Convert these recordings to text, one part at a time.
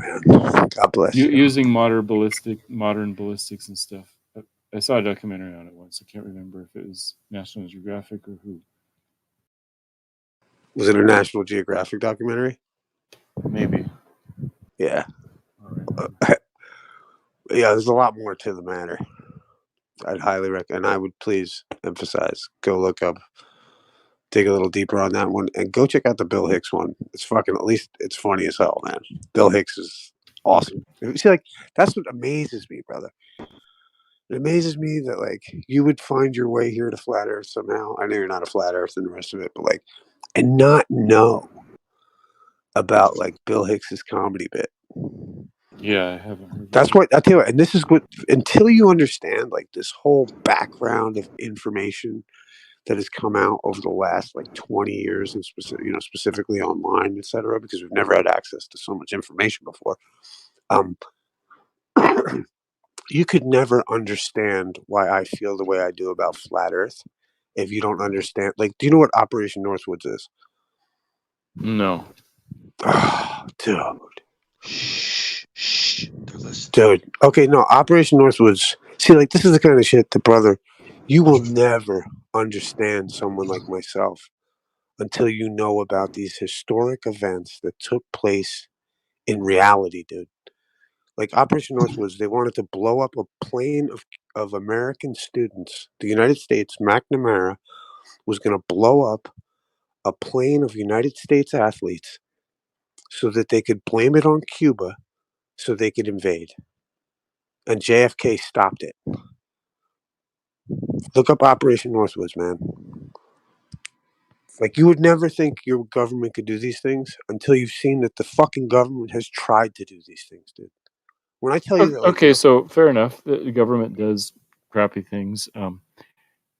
man. God bless you. Using modern ballistics and stuff. I saw a documentary on it once. I can't remember if it was National Geographic or who. Was it a National Geographic documentary? Maybe. Yeah. All right. Yeah, there's a lot more to the matter. I'd highly recommend, and I would please emphasize, go look up, dig a little deeper on that one, and go check out the Bill Hicks one. It's fucking, at least it's funny as hell, man. Bill Hicks is awesome. See, like, that's what amazes me, brother. It amazes me that, like, you would find your way here to Flat Earth somehow. I know you're not a Flat Earth and the rest of it, but, like, and not know about, like, Bill Hicks's comedy bit. Yeah, I haven't heard That's that. what I tell you, and this is what, until you understand, like, this whole background of information that has come out over the last, like, 20 years, and specifically online, etc., because we've never had access to so much information before. You could never understand why I feel the way I do about Flat Earth if you don't understand. Like, do you know what Operation Northwoods is? No. Oh, dude. Shh. They're listening. Dude. Okay, no, Operation Northwoods. See, like, this is the kind of shit that, brother, you will never understand someone like myself until you know about these historic events that took place in reality, dude. Like Operation Northwoods, they wanted to blow up a plane of American students. The United States, McNamara, was going to blow up a plane of United States athletes so that they could blame it on Cuba so they could invade. And JFK stopped it. Look up Operation Northwoods, man. Like, you would never think your government could do these things until you've seen that the fucking government has tried to do these things, dude. When I tell you that, like, Okay, so fair enough. The government does crappy things.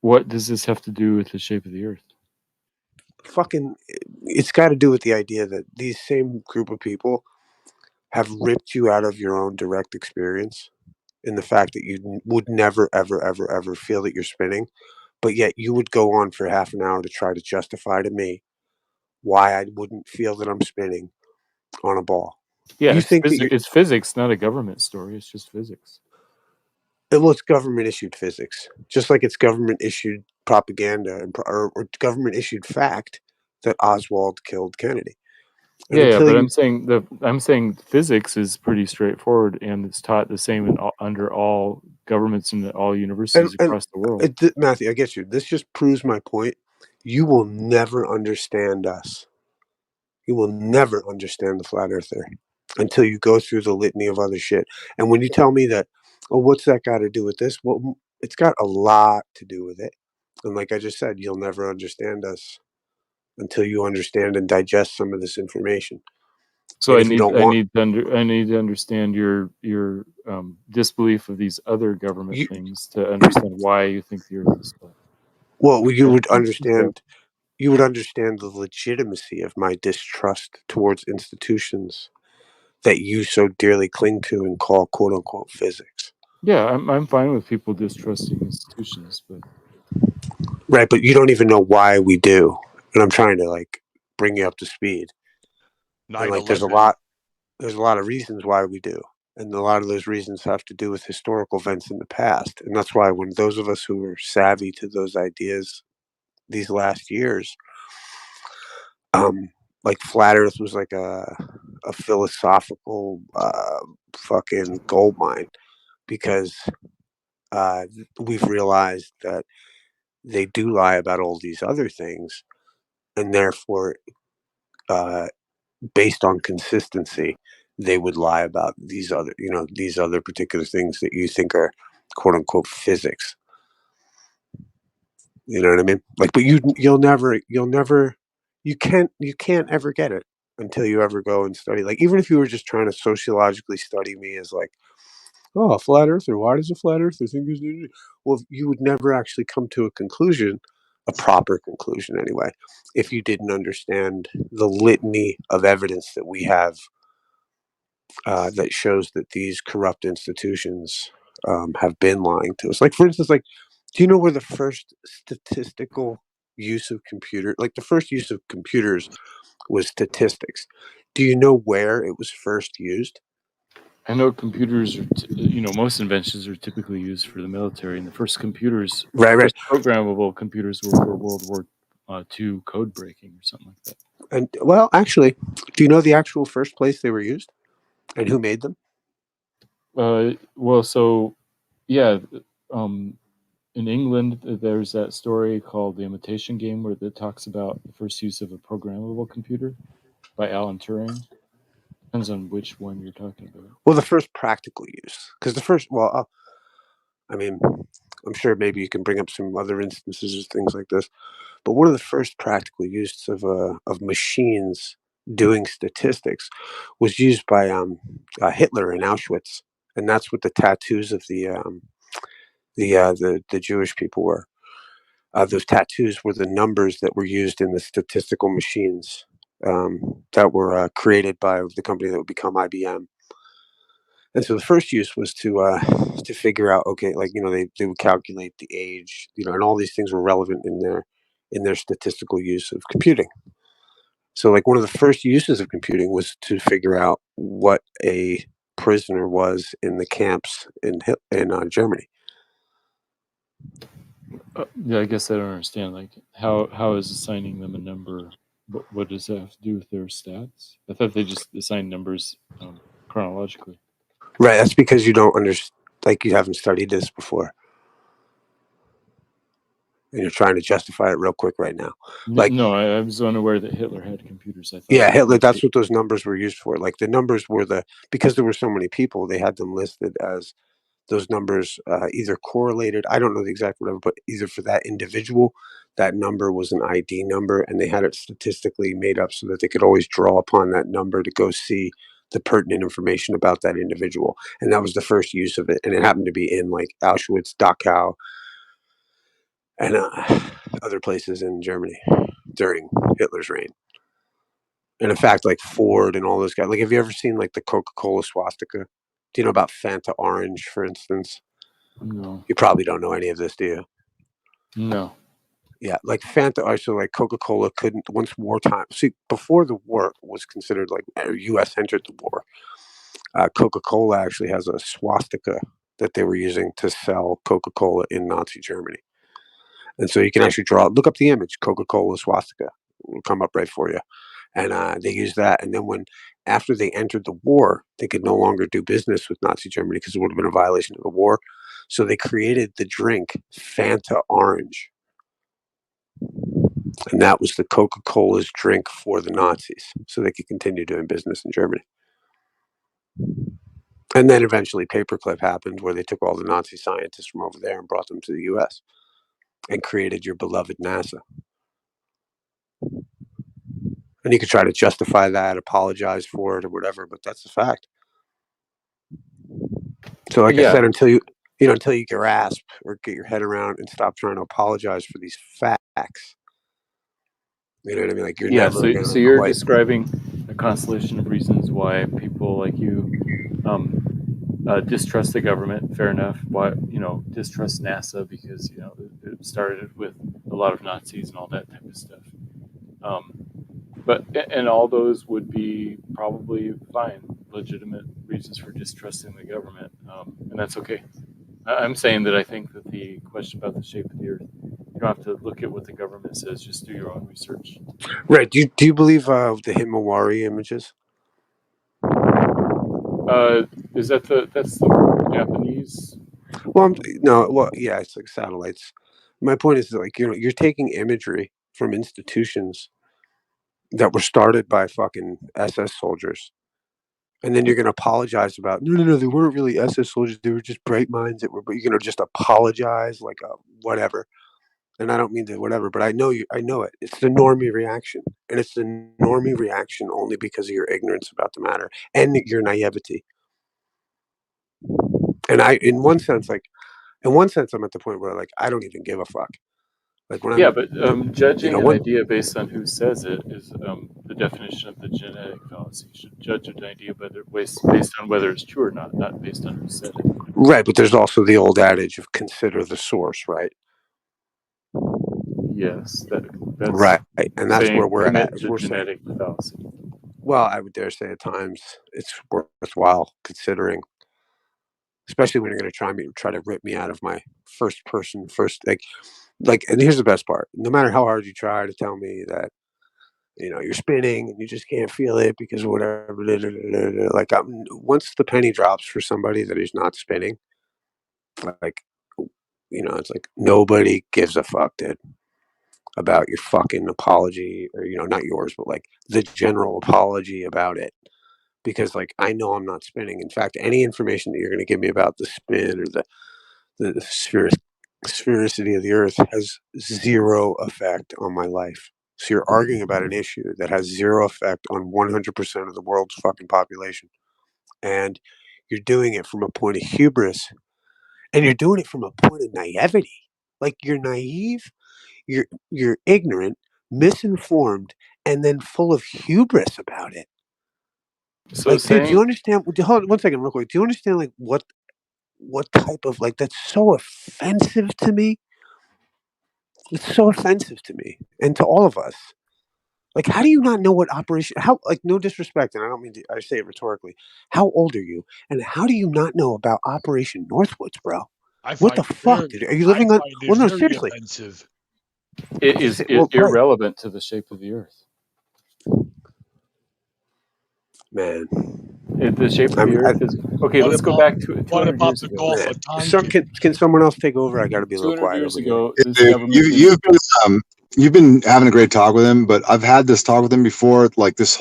What does this have to do with the shape of the Earth? fucking, it's got to do with the idea that these same group of people have ripped you out of your own direct experience in the fact that you would never, ever, ever, ever feel that you're spinning, but yet you would go on for half an hour to try to justify to me why I wouldn't feel that I'm spinning on a ball. Yeah, You think that it's physics, not a government story. It's just physics. well, it's government issued physics, just like it's government issued propaganda or government issued fact that Oswald killed Kennedy. And Yeah, until but you, I'm saying physics is pretty straightforward, and it's taught the same under all governments and all universities and across the world. Matthew, I get you. This just proves my point. You will never understand us. You will never understand the flat earther until you go through the litany of other shit. And when you tell me that, oh, what's that got to do with this? Well, it's got a lot to do with it. And like I just said, you'll never understand us until you understand and digest some of this information. So And I need to understand your disbelief of these other government things to understand why you think the Earth is flat. Well, you would understand. You would understand the legitimacy of my distrust towards institutions that you so dearly cling to and call "quote unquote" physics. Yeah, I'm fine with people distrusting institutions, but right. But you don't even know why we do, and I'm trying to like bring you up to speed. And like, there's a lot of reasons why we do, and a lot of those reasons have to do with historical events in the past, and that's why when those of us who were savvy to those ideas these last years, like flat Earth was like a philosophical fucking gold mine because we've realized that they do lie about all these other things, and therefore, based on consistency, they would lie about these other particular things that you think are quote unquote physics. You know what I mean? Like, but you'll never, you can't ever get it until you ever go and study. Like, even if you were just trying to sociologically study me as like, oh, a flat earther, why does a flat earther think he's new? Well, you would never actually come to a conclusion, a proper conclusion anyway, if you didn't understand the litany of evidence that we have that shows that these corrupt institutions have been lying to us. Like, for instance, like, do you know where the first statistical use of the first use of computers was statistics? Do you know where it was first used? I know computers are, most inventions are typically used for the military, and the first computers, Right, right. first programmable computers were for World War II code breaking or something like that. And well, actually, do you know the actual first place they were used and who made them? Well, so yeah, um, in England, there's that story called The Imitation Game, where it talks about the first use of a programmable computer by Alan Turing. Depends on which one you're talking about. Well, the first practical use, because the first, well, I mean, I'm sure maybe you can bring up some other instances of things like this, but one of the first practical uses of machines doing statistics was used by Hitler in Auschwitz, and that's what the tattoos of the Jewish people were. Those tattoos were the numbers that were used in the statistical machines that were created by the company that would become IBM. And so the first use was to figure out, okay, like they would calculate the age, and all these things were relevant in their statistical use of computing. So like one of the first uses of computing was to figure out what a prisoner was in the camps in Germany. Yeah, I guess I don't understand. Like, how is assigning them a number? What does that have to do with their stats? I thought they just assigned numbers chronologically. Right. That's because you don't understand, like you haven't studied this before, and you're trying to justify it real quick right now. Like, No, I was unaware that Hitler had computers. I thought yeah, that Hitler. they, That's what those numbers were used for. Like the numbers were because there were so many people, they had them listed as those numbers either correlated. I don't know the exact whatever, but either for that individual, that number was an ID number, and they had it statistically made up so that they could always draw upon that number to go see the pertinent information about that individual. And that was the first use of it, and it happened to be in like Auschwitz, Dachau, and other places in Germany during Hitler's reign. And in fact, like Ford and all those guys, like, have you ever seen like the Coca-Cola swastika? Do you know about Fanta Orange, for instance? no, You probably don't know any of this, do you? no. Yeah, like Fanta, so like Coca-Cola couldn't once wartime. See, before the war was considered like U.S. entered the war, Coca-Cola actually has a swastika that they were using to sell Coca-Cola in Nazi Germany. And so you can actually look up the image, Coca-Cola swastika, will come up right for you. And they used that. And then after they entered the war, they could no longer do business with Nazi Germany because it would have been a violation of the war. So they created the drink Fanta Orange, and that was the Coca-Cola's drink for the Nazis, so they could continue doing business in Germany. And then eventually paperclip happened, where they took all the Nazi scientists from over there and brought them to the US and created your beloved NASA. And you could try to justify that, apologize for it or whatever, but that's a fact. So like I Yeah, said, until you grasp or get your head around and stop trying to apologize for these facts, you know what I mean? Like you're yeah. never So gonna you're quite. describing a constellation of reasons why people like you um, distrust the government. Fair enough. Why distrust NASA because it started with a lot of Nazis and all that type of stuff. Um, but and all those would be probably fine, legitimate reasons for distrusting the government, and that's okay. I'm saying that I think that the question about the shape of the Earth, you don't have to look at what the government says. Just do your own research. Right. Do you believe the Himawari images? Uh, is that's the Japanese? Well, no, well, yeah, it's like satellites. My point is that, like, you're taking imagery from institutions that were started by fucking SS soldiers, and then you're gonna apologize about, no, no, no, they weren't really SS soldiers. They were just bright minds that were, but you're gonna just apologize like a whatever. And I don't mean to whatever, but I know you. I know it. It's the normie reaction, and it's the normie reaction only because of your ignorance about the matter and your naivety. And in one sense, I'm at the point where like I don't even give a fuck. Like when Yeah, I'm, but judging an what? idea based on who says it is the definition of the genetic fallacy. You should judge an idea based on whether it's true or not based on who said it. Right, but there's also the old adage of consider the source, right? Yes, that's Right, and that's where saying we're at. commit If the we're saying, genetic fallacy. Well, I would dare say at times it's worthwhile considering, especially when you're going to try to rip me out of my first like. And here's the best part: no matter how hard you try to tell me that you're spinning and you just can't feel it because of whatever, like once the penny drops for somebody that is not spinning, like it's like nobody gives a fuck, dude, about your fucking apology, or not yours, but like the general apology about it, because like I know I'm not spinning. In fact, any information that you're going to give me about the spin or the sphericity of the earth has zero effect on my life. So you're arguing about an issue that has zero effect on 100% of the world's fucking population, and you're doing it from a point of hubris, and you're doing it from a point of naivety. Like you're naive, you're ignorant, misinformed, and then full of hubris about it. So Like, dude, do you saying understand? Hold on 1 second, real quick. Do you understand like what type of, like, that's so offensive to me? It's so offensive to me and to all of us. Like, how do you not know what operation? How, like, no disrespect, and I don't mean to. I say it rhetorically. How old are you, and how do you not know about Operation Northwoods, bro? I What the find it fuck, very, dude? Are you I living on? find it Well, no, very seriously. offensive. it is Well, right, irrelevant to the shape of the Earth. man. The shape of I the mean, Earth is okay. What Let's go about back to what 200 about years the ago. Gulf man. of Tonkin? Can someone else take over? I got to be a little 200 quiet years over here. ago, Hey, this Dave, government came. you've been having a great talk with him, but I've had this talk with him before. Like this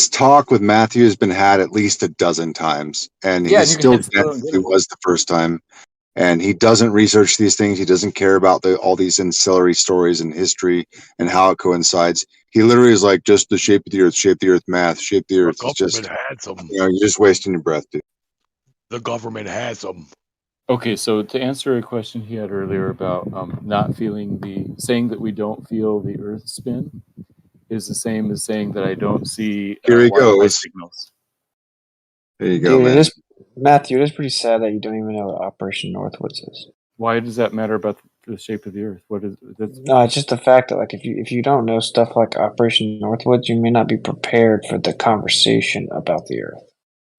talk with Matthew has been had at least a dozen times, and Yeah, he and you can still hit still don't get he it. was the first time. And he doesn't research these things. He doesn't care about all these ancillary stories and history and how it coincides. He literally is like, just the shape of the earth, math, shape of the The earth. It's government just, has them. you're just wasting your breath, dude. The government has them. Okay, so to answer a question he had earlier about not saying that we don't feel the Earth spin is the same as saying that I don't see Here he Wi-Fi goes. signals. There you go, Dude, it man. is Matthew. It is pretty sad that you don't even know what Operation Northwoods is. Why does that matter about the shape of the Earth? What is that's? No, it's just the fact that like if you don't know stuff like Operation Northwoods, you may not be prepared for the conversation about the Earth.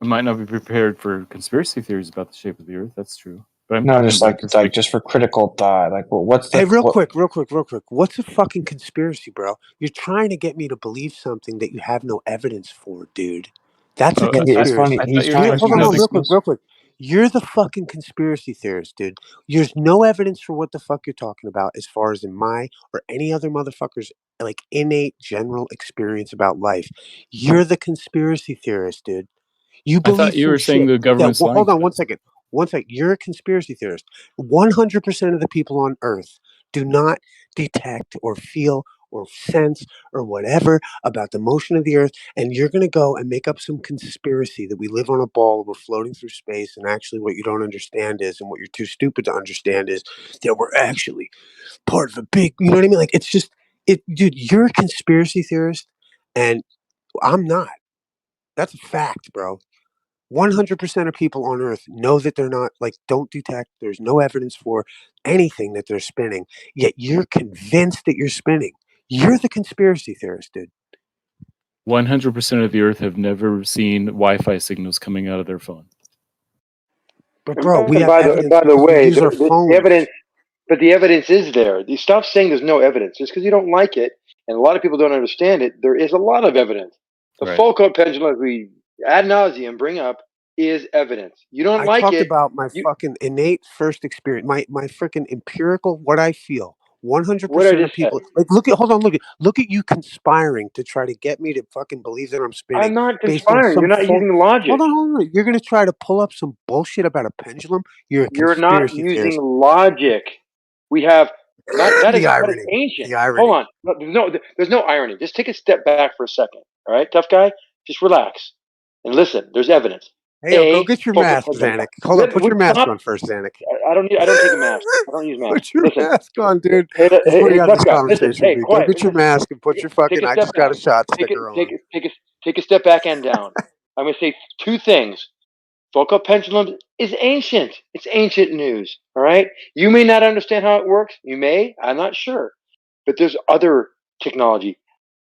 I might not be prepared for conspiracy theories about the shape of the Earth. That's true, but I'm No, talking just about just for critical thought. Like, well, what's the Hey, real quick. What's a fucking conspiracy, bro? You're trying to get me to believe something that you have no evidence for, dude. That's a Oh, It's conspiracy. funny. I thought He's you were trying. He's Hold talking trying on, to about the. dismiss. real quick. You're the fucking conspiracy theorist, dude. There's no evidence for what the fuck you're talking about, as far as in my or any other motherfucker's like innate general experience about life. You're the conspiracy theorist, dude. You I thought believe you some were saying shit the that. government's Well, lying hold on to 1 second. 1 second. You're a conspiracy theorist. 100% of the people on Earth do not detect or feel or sense or whatever about the motion of the Earth, and you're going to go and make up some conspiracy that we live on a ball, we're floating through space, and actually what you don't understand is, and what you're too stupid to understand is, that we're actually part of a big. You know what I mean? Like, it's just dude. You're a conspiracy theorist, and I'm not. That's a fact, bro. 100% of people on Earth know that they're not, like, don't detect, there's no evidence for anything that they're spinning, yet you're convinced that you're spinning. You're the conspiracy theorist, dude. 100% of the Earth have never seen Wi-Fi signals coming out of their phone. But, bro, we And have by evidence the because we way, use our the phones. evidence, but the evidence is there. You stop saying there's no evidence just because you don't like it, and a lot of people don't understand it. There is a lot of evidence. The Right. Foucault pendulum, as we ad nauseum bring up, is evidence. You don't I like talked it. about my You fucking innate first experience, my freaking empirical, what I feel. what I 100% of just said. people, like, look at you conspiring to try to get me to fucking believe that I'm spinning I'm not based on conspiring. some You're not phone. using logic. Hold on. You're gonna try to pull up some bullshit about a pendulum. You're a You're not conspiracy using theorist. logic. We have not that The is irony. ancient. The Hold irony. on. There's no irony. Just take a step back for a second. All right, tough guy. Just relax and listen. There's evidence. Hey, yo, go get your Focus mask, pendulum. Xanac. Hold on, put Would your mask stop. on first, Xanac. I don't take a mask. I don't use masks. Put your Listen. mask on, dude. Hey, Before you have tough this guy. Listen. conversation with Hey, me, go quiet. get your Listen. mask and put your Take fucking a I step just got back. a shot sticker on. Take a step back and down. I'm going to say two things. Foucault pendulum is ancient. It's ancient news. All right. You may not understand how it works. You may. I'm not sure. But there's other technology.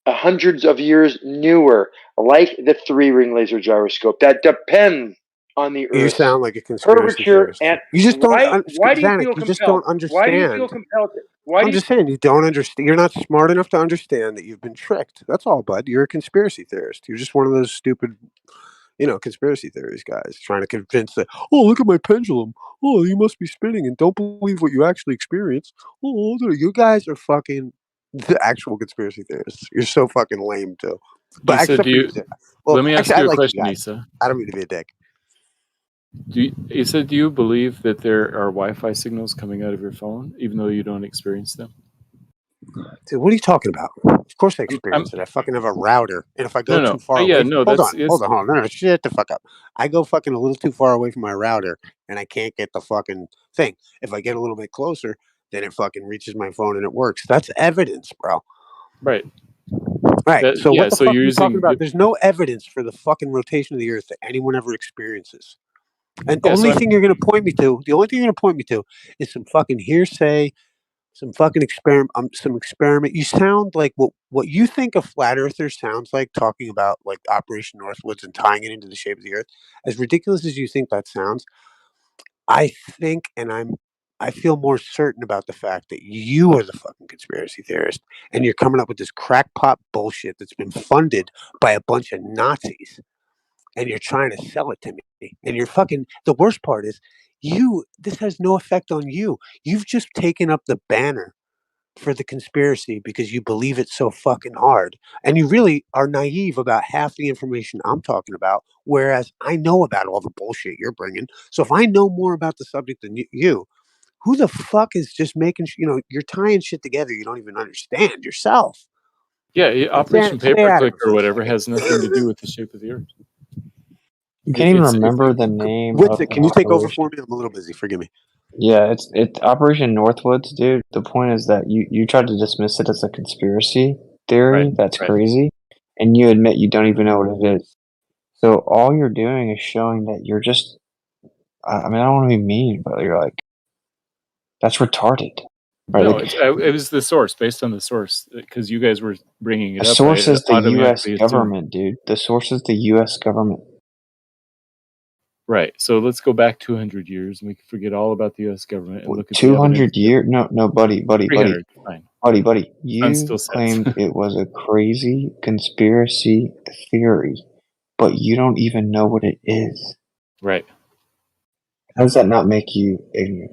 hundreds of years newer, like the 3-ring laser gyroscope that depends on the You Earth's sound like a conspiracy curvature. theorist. And You just don't, why do you Zanuck, feel you just compelled? don't Why do you feel understand. compelled? Why do I'm you? just saying, you don't understand. You're not smart enough to understand that you've been tricked. That's all, bud. You're a conspiracy theorist. You're just one of those stupid, conspiracy theories guys trying to convince that, oh, look at my pendulum. Oh, you must be spinning and don't believe what you actually experience. Oh, you guys are fucking the actual conspiracy theorists. You're so fucking lame, too. But Isa, except do for you, you? Zach. Well, Let me ask actually, I you a like you question, guys. Isa. I don't mean to be a dick. Isa, do you believe that there are Wi-Fi signals coming out of your phone, even though you don't experience them? Dude, what are you talking about? Of course I I'm experience it. I fucking have a router. And if I go no, no. too far Yeah, away from no. hold on, It's hold on, hold on. No, shit the fuck up. I go fucking a little too far away from my router and I can't get the fucking thing. If I get a little bit closer, then it fucking reaches my phone and it works. That's evidence, bro. right. Right. So Yeah. what the So fuck you're are you talking using. about? There's no evidence for the fucking rotation of the earth that anyone ever experiences. And Yeah. So only thing you're gonna point me to, the only thing you're gonna point me to is some fucking hearsay, some fucking experiment, some experiment. You sound like what you think a flat earther sounds like talking about like Operation Northwoods and tying it into the shape of the earth. As ridiculous as you think that sounds, I think, I feel more certain about the fact that you are the fucking conspiracy theorist and you're coming up with this crackpot bullshit that's been funded by a bunch of Nazis and you're trying to sell it to me. And you're fucking, the worst part is this has no effect on you. You've just taken up the banner for the conspiracy because you believe it so fucking hard. And you really are naive about half the information I'm talking about, whereas I know about all the bullshit you're bringing. So if I know more about the subject than you, who the fuck is just making, you're tying shit together you don't even understand yourself. Yeah. Like, Operation stay out of Paperclip it or for a whatever second. has nothing to do with the shape of the Earth. You can't even It's remember the name of Witsit, the can you take over operation. for me? I'm a little busy. Forgive me. Yeah, it's Operation Northwoods, dude. The point is that you tried to dismiss it as a conspiracy theory. right. That's Right. crazy, and you admit you don't even know what it is. So all you're doing is showing that you're just. I mean, I don't want to be mean, but you're like, that's retarded, right? No, Like it was the source, based on the source, because you guys were bringing the it up. source I is the U.S. automatically assumed. government, dude. The source is the U.S. government. Right. So let's go back 200 years and we can forget all about the U.S. government and look at the 200 evidence. years? No, buddy. 300. Fine. Buddy. Sun You still sets. claimed it was a crazy conspiracy theory, but you don't even know what it is. Right. How does that not make you ignorant?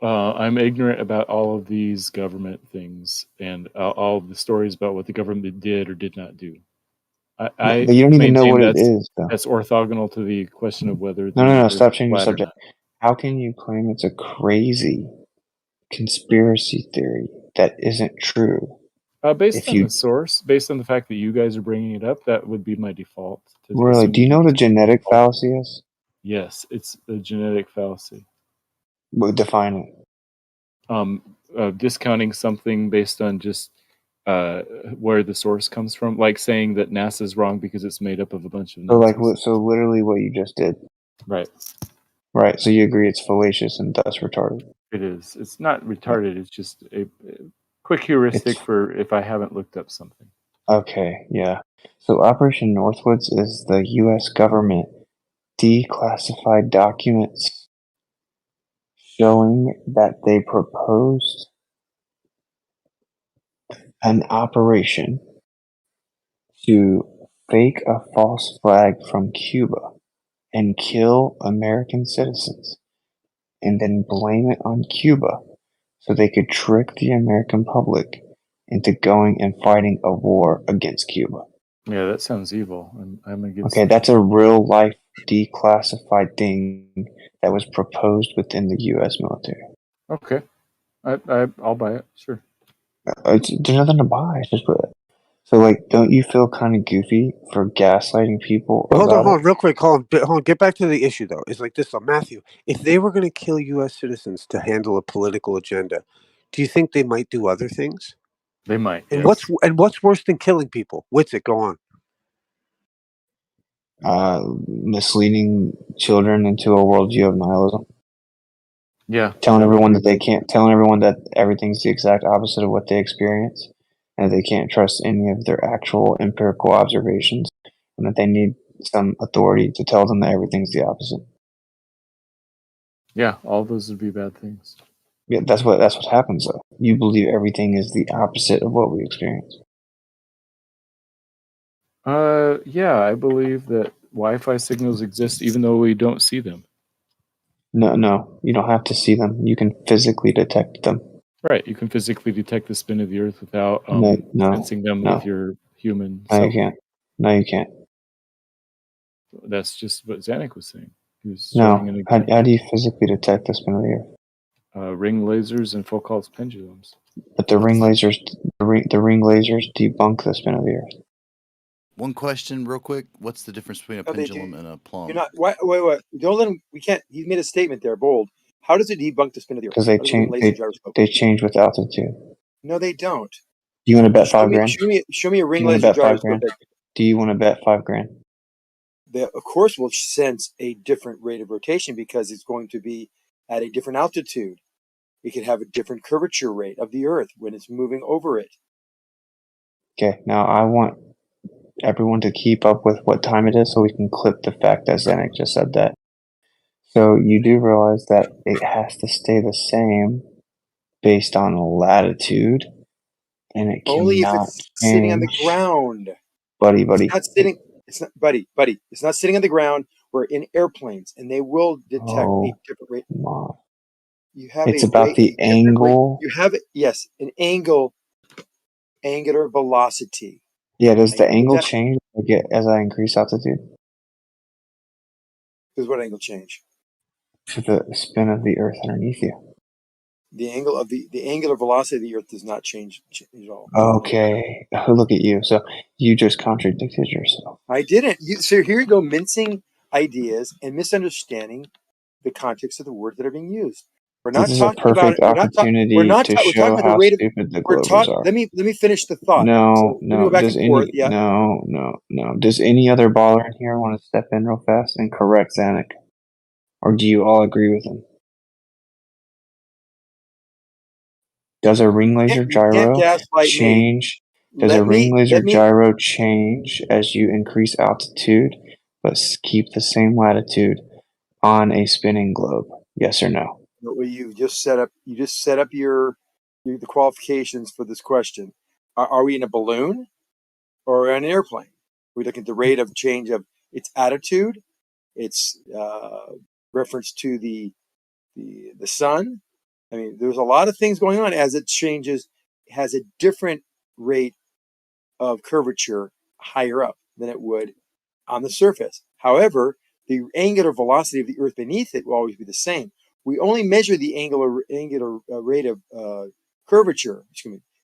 I'm ignorant about all of these government things and all of the stories about what the government did or did not do. I But you don't even know maintain what it is, though. that's orthogonal to the question of whether the No. Earth Stop is changing the flat or subject. not. How can you claim it's a crazy conspiracy theory that isn't true? Based If on the you source, based on the fact that you guys are bringing it up, that would be my default. To really, assume do you that know what a it's genetic false. fallacy is? Yes, it's a genetic fallacy. Define it. Discounting something based on just where the source comes from, like saying that NASA's wrong because it's made up of a bunch of Nazis. So literally what you just did. Right. Right. So you agree it's fallacious and thus retarded. It is. It's not retarded. It's just a quick heuristic for if I haven't looked up something. Okay. Yeah. So Operation Northwoods is the U.S. government declassified documents showing that they proposed an operation to fake a false flag from Cuba and kill American citizens and then blame it on Cuba so they could trick the American public into going and fighting a war against Cuba. Yeah, that sounds evil. I'm against Okay, that. that's a real life declassified thing that was proposed within the U.S. military. Okay. I'll buy it. Sure. There's nothing to buy. It's just so, like, don't you feel kind of goofy for gaslighting people Well, about hold it? on, real quick. Hold on. Get back to the issue, though. It's like this, Matthew. If they were going to kill U.S. citizens to handle a political agenda, do you think they might do other things? They might. And Yes. what's worse than killing people? Witsit, go on. Misleading children into a worldview of nihilism. Yeah. Telling everyone that everything's the exact opposite of what they experience. and they can't trust any of their actual empirical observations, and that they need some authority to tell them that everything's the opposite. Yeah, all those would be bad things. Yeah, that's what happens though. You believe everything is the opposite of what we experience. Yeah, I believe that Wi-Fi signals exist even though we don't see them. No, you don't have to see them. You can physically detect them. Right, you can physically detect the spin of the Earth without No, sensing them no. with your human No, self. you can't. No, you can't. That's just what Zanick was saying. He was showing an No. example. How do you physically detect the spin of the Earth? Ring lasers and Foucault's pendulums. But the ring lasers debunk the spin of the Earth. One question, real quick. What's the difference between a No, they pendulum do. and a plum? You're not. Wait. Don't let him. We can't. He made a statement there, bold. How does it debunk the spin of the Earth? Because they How does a ring change. laser gyroscope? They change with altitude. No, they don't. Do you want to bet $5,000? Show me a Do ring you want to laser bet gyroscope. $5,000? Do you want to bet $5,000? They, of course, will sense a different rate of rotation because it's going to be at a different altitude. It could have a different curvature rate of the Earth when it's moving over it. Okay, now I want everyone to keep up with what time it is so we can clip the fact that Zanick just said that. So you do realize that it has to stay the same based on latitude, and it Only if cannot it's sitting on the change. ground. Buddy. It's not sitting. It's not, buddy. It's not sitting on the ground. We're in airplanes, and they will detect a different rate. My. You have It's a about rate, the a different rate. angle. You have it. Yes, an angle, angular velocity. Yeah, does I the use angle that. change as I increase altitude? Does what angle change? To the spin of the Earth underneath you. The angle of the angular velocity of the Earth does not change at all. Okay, look at you. So you just contradicted yourself. I didn't. So here you go, mincing ideas and misunderstanding the context of the words that are being used. We're not This is a talking about perfect it. We're opportunity to we're show talking about the how rate of. stupid the We're Globers talking. are. Let me finish the thought. No. We go back Does and forth. any Yeah. no. Does any other baller in here want to step in real fast and correct Zanick, or do you all agree with him? Does a ring laser You can't gyro gaslight change? me. Does a ring laser Let me. gyro change as you increase altitude, but keep the same latitude on a spinning globe? Yes or no? Well, you just set up the qualifications for this question. Are we in a balloon or an airplane? We look at the rate of change of its attitude, its reference to the sun. I mean, there's a lot of things going on as it changes. It has a different rate of curvature higher up than it would on the surface. However, the angular velocity of the Earth beneath it will always be the same. We only measure the angular rate of curvature,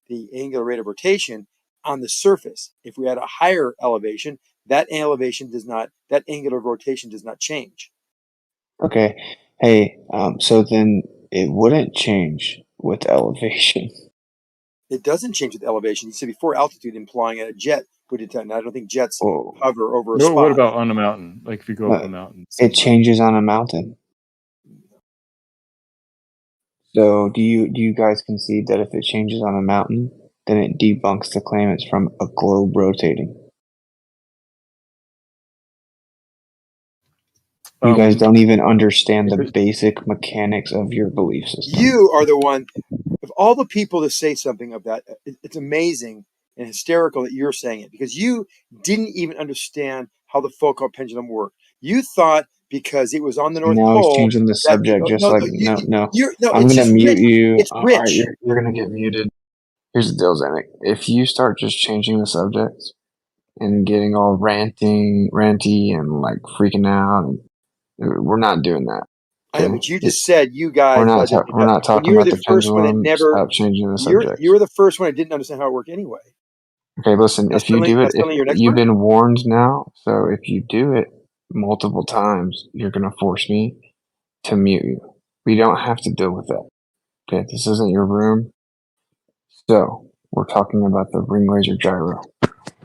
the angular rate of rotation on the surface. If we had a higher elevation, that angular rotation does not change. Okay. Hey, so then it wouldn't change with elevation. It doesn't change with elevation. You said before altitude, implying a jet would detect. I don't think jets Oh, hover over a No, spot. what about on a mountain? Like if you go up a mountain. it changes on a mountain. So do you guys concede that if it changes on a mountain, then it debunks the claim it's from a globe rotating? You guys don't even understand the basic mechanics of your belief system. You are the one, of all the people to say something of that, it's amazing and hysterical that you're saying it because you didn't even understand how the Foucault pendulum worked. You thought because it was on the North Now he's Pole changing the subject just like no. I'm it's gonna just mute rich. you. It's All right, rich. you're gonna get muted. Here's the deal, Zanick. If you start just changing the subjects and getting all ranty and like freaking out, we're not doing that. I know, but you just said you guys. We're not when talking you were about the the first one that pendulum. never. Stop changing the You subject. were the first one that didn't understand how it worked anyway. Okay, listen. If you do it, if your next you've one? been warned now, so if you do it multiple times, you're gonna force me to mute you. We don't have to deal with that. Okay, this isn't your room. So we're talking about the ring laser gyro.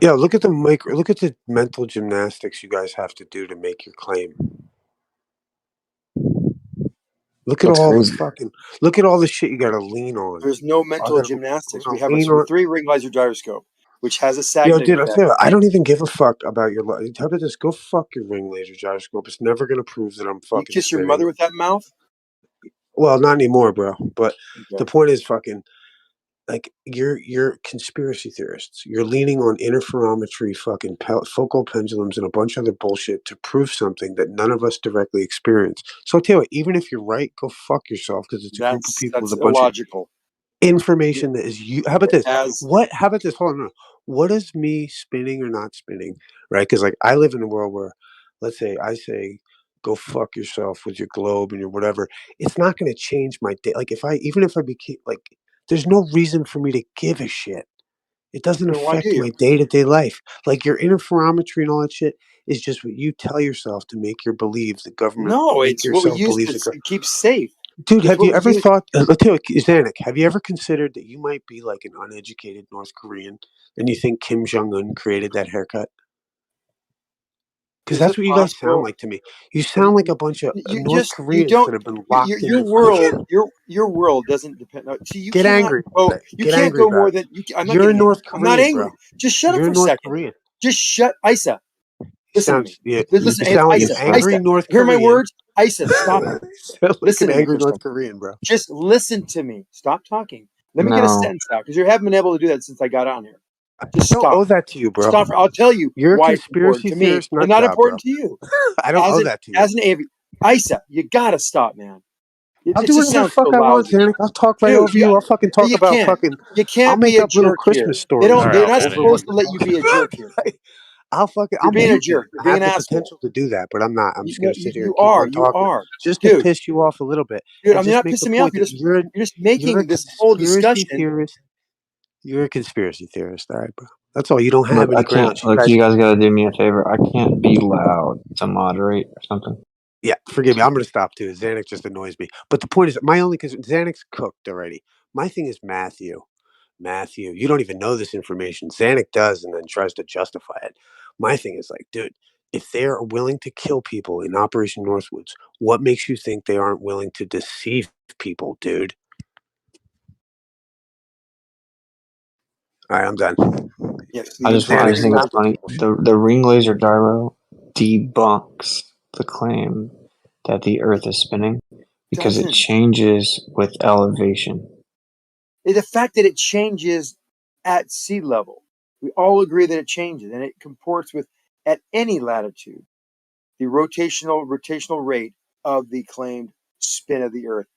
Yeah, look at the mental gymnastics you guys have to do to make your claim. Look at That's all crazy. look at all the shit you got to lean on. There's no I'm mental gonna, gymnastics. I'm We gonna have a lean on. 3-ring laser gyroscope, which has a Yo, sagging dude, I effect. tell you, I don't even give a fuck about your. How about this? Go fuck your ring laser gyroscope. It's never gonna prove that I'm You fucking kiss your spinning. mother with that mouth? Well, not anymore, bro. But the Okay. point is, fucking, like you're conspiracy theorists. You're leaning on interferometry, fucking focal pendulums, and a bunch of other bullshit to prove something that none of us directly experience. So I tell you what, even if you're right, go fuck yourself, because it's a group of people with That's a bunch of illogical. information that is you. How about this? As How about this? Hold on. No. What is me spinning or not spinning? Right? Because like I live in a world where, let's say, I say, go fuck yourself with your globe and your whatever. It's not going to change my day. Like even if I became like, there's no reason for me to give a shit. It doesn't then why do affect you? my day to day life. Like your interferometry and all that shit is just what you tell yourself to make your believe the government. No, Make it's what we yourself use believe to the. keep safe. Dude, It's have what you we ever use. thought, let's tell you, Zanick, have you ever considered that you might be like an uneducated North Korean and you think Kim Jong Un created that haircut? Because Is that's it what you guys sound possible? like to me. You sound like a bunch of You North just you Koreans don't that have been locked in your the world fucking. your world doesn't depend on. See, you Get cannot angry go. about it. You Get can't angry go about more it. than you. I'm not You're a getting angry. North I'm not Korean, angry. bro. Just shut up You're for a a North second. Korean. Just shut, Isa. You Listen to sound, me. you, Listen, you sound like an Isa. angry Isa. North Hear my Korean. words, Isa. Stop it. You sound like Listen an to me angry for a North second. Korean, bro. Just listen to me. Stop talking. Let me get a No. sentence out because you haven't been able to do that since I got on here. I Just don't stop. owe that to you, bro. Stop. I'll tell you You're a why it's important conspiracy to me theorist and nut not job, bro. important to you. I don't owe that to you. As an AV, Isa, you gotta stop, man. I'll It do just whatever the sounds so fuck I want, lousy, Zanick. I'll talk right dude. over you. I'll fucking talk You about can't. fucking. You I'll can't make be a up little jerk here. Christmas stories. All They're right, not man. supposed to let you be a jerk here. I'll You're being a mute you. jerk. You're I being have an the asshole. potential to do that, but I'm not. I'm just No, gonna sit here you and keep are. on You talking are, just to dude. piss you off a little bit Dude, and I'm just not make the pissing me off. point that You're just you're a making this whole conspiracy discussion. theorist. You're a conspiracy theorist, all right, bro. That's all. You don't Look, have any I can't. grounds. Look, you guys gotta do me a favor. I can't be loud to moderate or something. Yeah, forgive me. I'm going to stop too. Xanax just annoys me. But the point is, my only because Xanax cooked already. My thing is Matthew. Matthew, you don't even know this information. Xanax does and then tries to justify it. My thing is like, dude, if they're willing to kill people in Operation Northwoods, what makes you think they aren't willing to deceive people, dude? All right, I'm done. Yes, I even just Xanax think it's knows. funny. The ring laser gyro debunks the claim that the Earth is spinning because it Doesn't. changes with elevation. The fact that it changes at sea level, we all agree that it changes and it comports with at any latitude the rotational rate of the claimed spin of the Earth,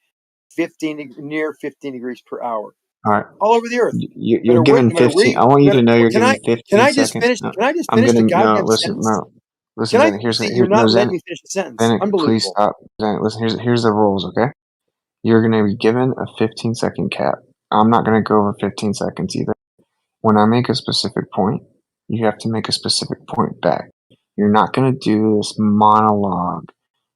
near 15 degrees per hour, All right, all over the Earth. you're given No matter where 15. you, I want you no to matter, know you're can I given 15 just seconds. finish? No, Can I just I'm finish the gonna no. goddamn Listen, sentence? no. Listen, Can I? Zanik. Here's See, here. you're No, not letting Zanik. me finish the sentence. Zanik, please Unbelievable. stop. Zanik, listen. Here's the rules. Okay, you're gonna be given a 15-second cap. I'm not gonna go over 15 seconds either. When I make a specific point, you have to make a specific point back. You're not going to do this monologue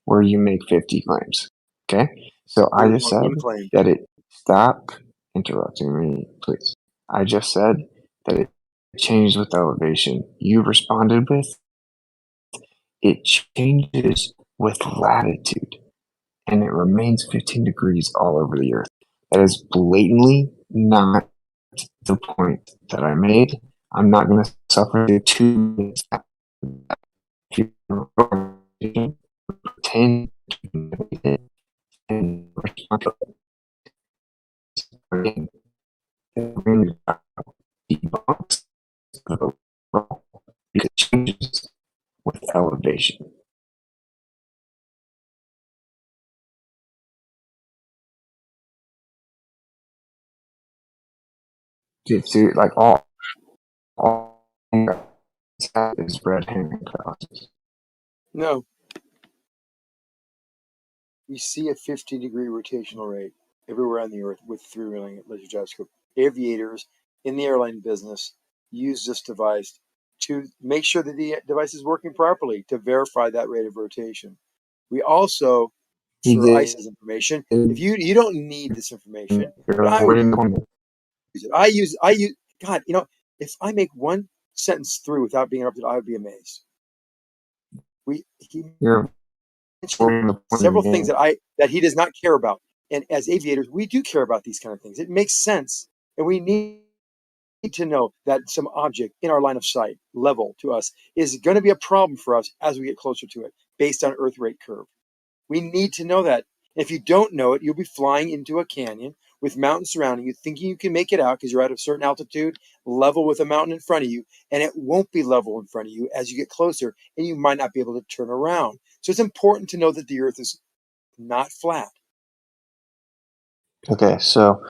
where you make 50 claims. Okay? So I There's just only said one claim. that it. Stop interrupting me, please. I just said that it changes with elevation. You responded with it changes with latitude and it remains 15 degrees all over the earth. That is blatantly not the point that I made. I'm not going to suffer the 2 minutes. If you pretend and respond to again, debunks the role because it changes with elevation. Dude, like all is red herring crosses. No. We see a 50-degree rotational rate everywhere on the Earth with 3-ring laser gyroscope. Aviators in the airline business use this device to make sure that the device is working properly to verify that rate of rotation. We also, for ICE's information, if you don't need this information, but I would use it. I use. God, if I make one sentence through without being interrupted, I would be amazed. He several things that he does not care about. And as aviators, we do care about these kind of things. It makes sense, and we need to know that some object in our line of sight, level to us, is going to be a problem for us as we get closer to it, based on Earth rate curve. We need to know that. If you don't know it, you'll be flying into a canyon with mountains surrounding you, thinking you can make it out because you're at a certain altitude, level with a mountain in front of you, and it won't be level in front of you as you get closer, and you might not be able to turn around. So it's important to know that the Earth is not flat. Okay, so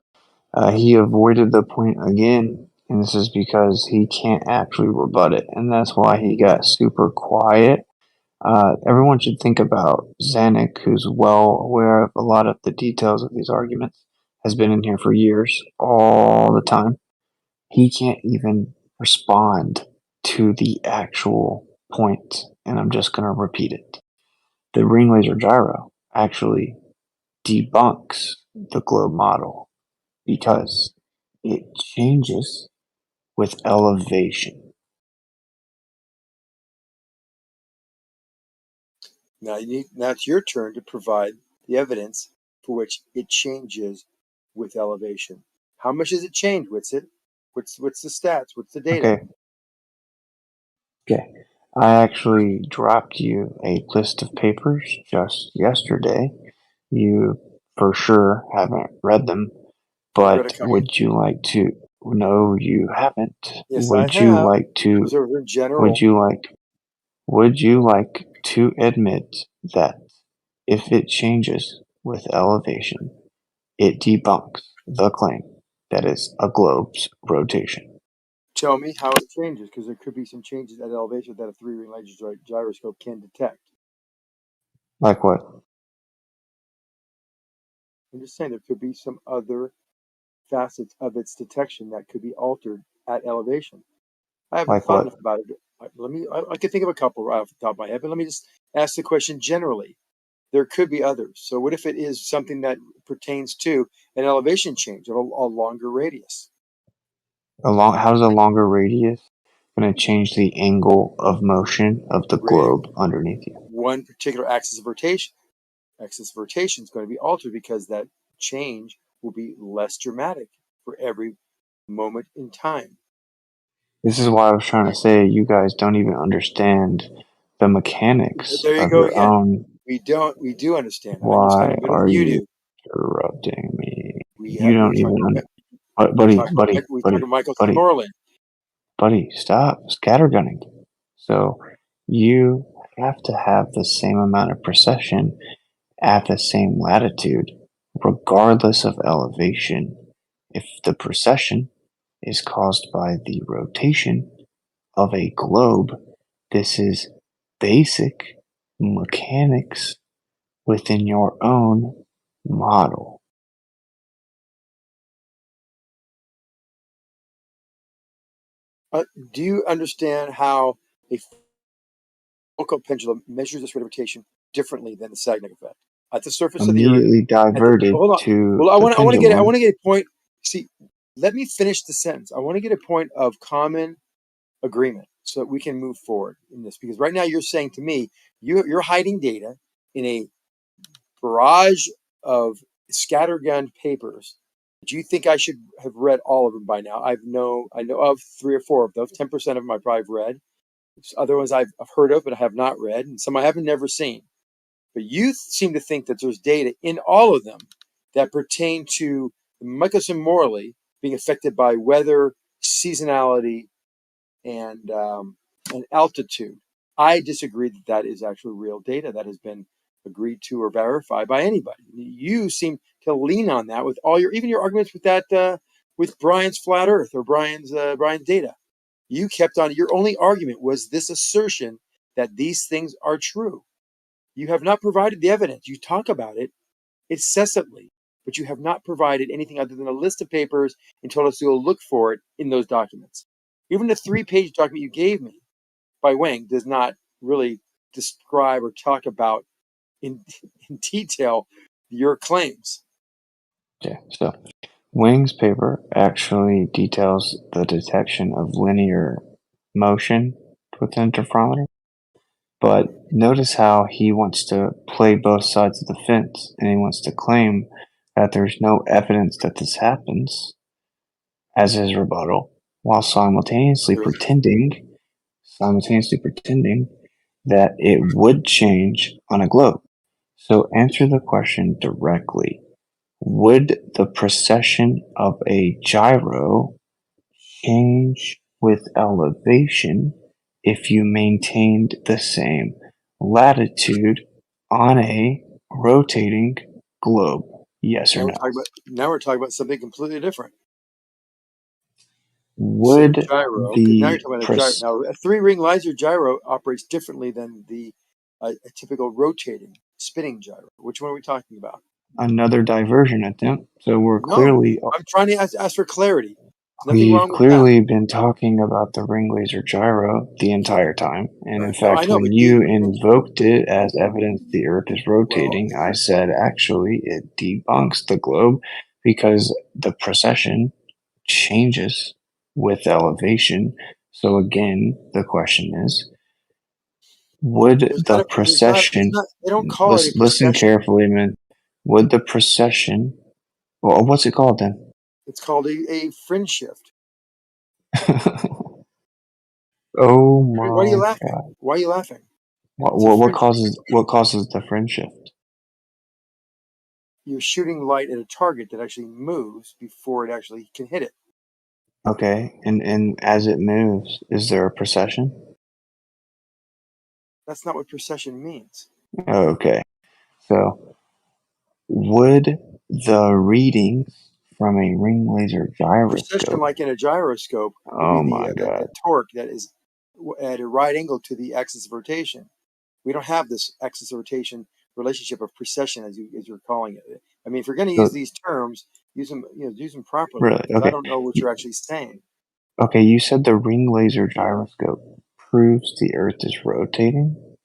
he avoided the point again, and this is because he can't actually rebut it, and that's why he got super quiet. Everyone should think about Zanick, who's well aware of a lot of the details of these arguments, has been in here for years, all the time. He can't even respond to the actual point, and I'm just going to repeat it. The ring laser gyro actually debunks the globe model because it changes with elevation. Now it's your turn to provide the evidence for which it changes with elevation. How much does it change, Witsit? What's the stats? What's the data? Okay. I actually dropped you a list of papers just yesterday. You for sure haven't read them, I've read a but couple. would you like to? No, you haven't. Yes, Would I you have. like to? Those are in general. Would you like to admit that if it changes with elevation, it debunks the claim that is a globe's rotation? Tell me how it changes, because there could be some changes at elevation that a three-ring laser gyroscope can detect. Like what? I'm just saying there could be some other facets of its detection that could be altered at elevation. I haven't Like thought what? enough about it. I could think of a couple right off the top of my head, but let me just ask the question generally. There could be others. So what if it is something that pertains to an elevation change of a longer radius? How's a longer radius going to change the angle of motion of the globe underneath you? One particular axis of rotation. Axis of rotation is going to be altered because that change will be less dramatic for every moment in time. This is why I was trying to say you guys don't even understand the mechanics There you of go your again. own. We do understand. I Why understand better are than you you do. interrupting me? We You don't even buddy, talked to Michael Moreland. buddy, stop scattergunning. So you have to have the same amount of precession at the same latitude, regardless of elevation. If the precession is caused by the rotation of a globe, this is basic mechanics within your own model. Do you understand how a focal pendulum measures this rate of rotation differently than the Sagnac effect? At the surface of the Earth. Immediately diverted Hold on. to Well, I want to get a point. See, let me finish the sentence. I want to get a point of common agreement so that we can move forward in this. Because right now you're saying to me, you're hiding data in a barrage of scattergun papers. Do you think I should have read all of them by now? I know of 3 or 4 of those. 10% of them I've probably read. Other ones I've heard of, but I have not read, and some I haven't never seen. But you seem to think that there's data in all of them that pertain to Michelson Morley being affected by weather, seasonality, and altitude. I disagree that is actually real data that has been agreed to or verified by anybody. You seem to lean on that with all even your arguments with that with Brian's flat Earth or Brian's data. You kept on. Your only argument was this assertion that these things are true. You have not provided the evidence. You talk about it incessantly, but you have not provided anything other than a list of papers and told us to go look for it in those documents. Even the 3-page document you gave me by Wang does not really describe or talk about in detail your claims. Okay, so Wang's paper actually details the detection of linear motion with an interferometer. But notice how he wants to play both sides of the fence, and he wants to claim that there's no evidence that this happens as his rebuttal, while simultaneously pretending that it would change on a globe. So answer the question directly. Would the precession of a gyro change with elevation if you maintained the same latitude on a rotating globe? Yes or no? Now we're talking about something completely different. Would gyro. Now you're the talking about a gyro. Now, a three-ring laser gyro operates differently than a typical rotating, spinning gyro. Which one are we talking about? another diversion attempt? So we're No, clearly I'm trying to ask for clarity. There's nothing we've wrong with that. clearly been talking about the ring laser gyro the entire time, and in No, I fact, know, when but you invoked it as evidence the Earth is rotating, I said actually it debunks the globe because the precession changes with elevation. So again, the question is, would the precession? They don't call it a Listen precession. carefully, man. Would the precession? Well, what's it called then? It's called a fringe shift. Oh my Why are you laughing? God! Why are you laughing? What causes the fringe shift? You're shooting light at a target that actually moves before it actually can hit it. Okay, and as it moves, is there a precession? That's not what precession means. Okay, so would the readings from a ring laser Precession, gyroscope? like in a gyroscope, would Oh be my God! the torque that is at a right angle to the axis of rotation. We don't have this axis of rotation relationship of precession as you're calling it. I mean, if you're going to use these terms, use them properly. Really? Because I Okay. don't know what you're actually saying. Okay, you said the ring laser gyroscope proves the Earth is rotating.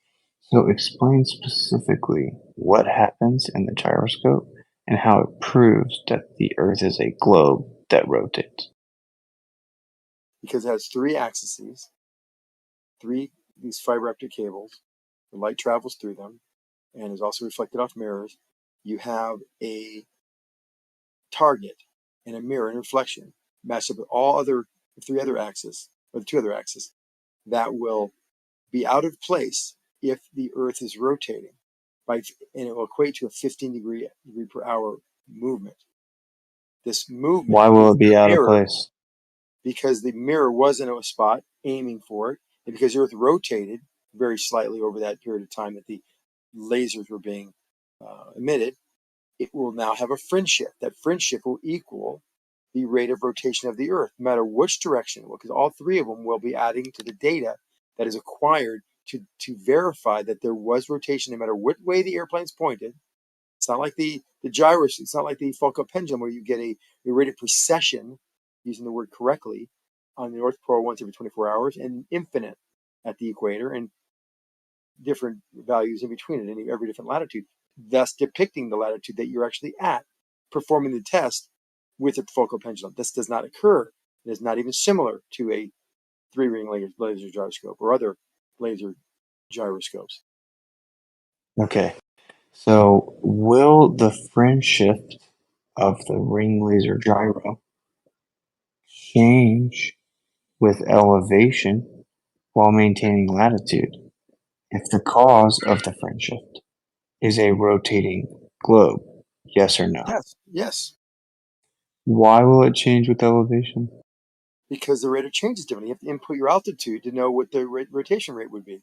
So explain specifically what happens in the gyroscope and how it proves that the Earth is a globe that rotates. Because it has three axes, these fiber optic cables. The light travels through them and is also reflected off mirrors. You have a target and a mirror and reflection matched up with the two other axes that will be out of place if the Earth is rotating, and it will equate to a 15 degree per hour movement. This movement Why will with it be the out of mirror, place? because the mirror was in a spot aiming for it, and because the Earth rotated very slightly over that period of time that the lasers were being emitted, it will now have a fringe shift. That fringe shift will equal the rate of rotation of the Earth, no matter which direction, because all three of them will be adding to the data that is acquired to verify that there was rotation, no matter what way the airplane's pointed. It's not like the gyrus. It's not like the Foucault pendulum where you get a rate of precession, using the word correctly, on the North Pole once every 24 hours, and infinite at the equator, and different values in between it in every different latitude, thus depicting the latitude that you're actually at, performing the test with a focal pendulum. This does not occur. It is not even similar to a three-ring laser gyroscope or other laser gyroscopes. Okay, so will the fringe shift of the ring laser gyro change with elevation while maintaining latitude if the cause of the fringe shift is a rotating globe? Yes or no? Yes. Why will it change with elevation? Because the rate of change is different. You have to input your altitude to know what the rotation rate would be.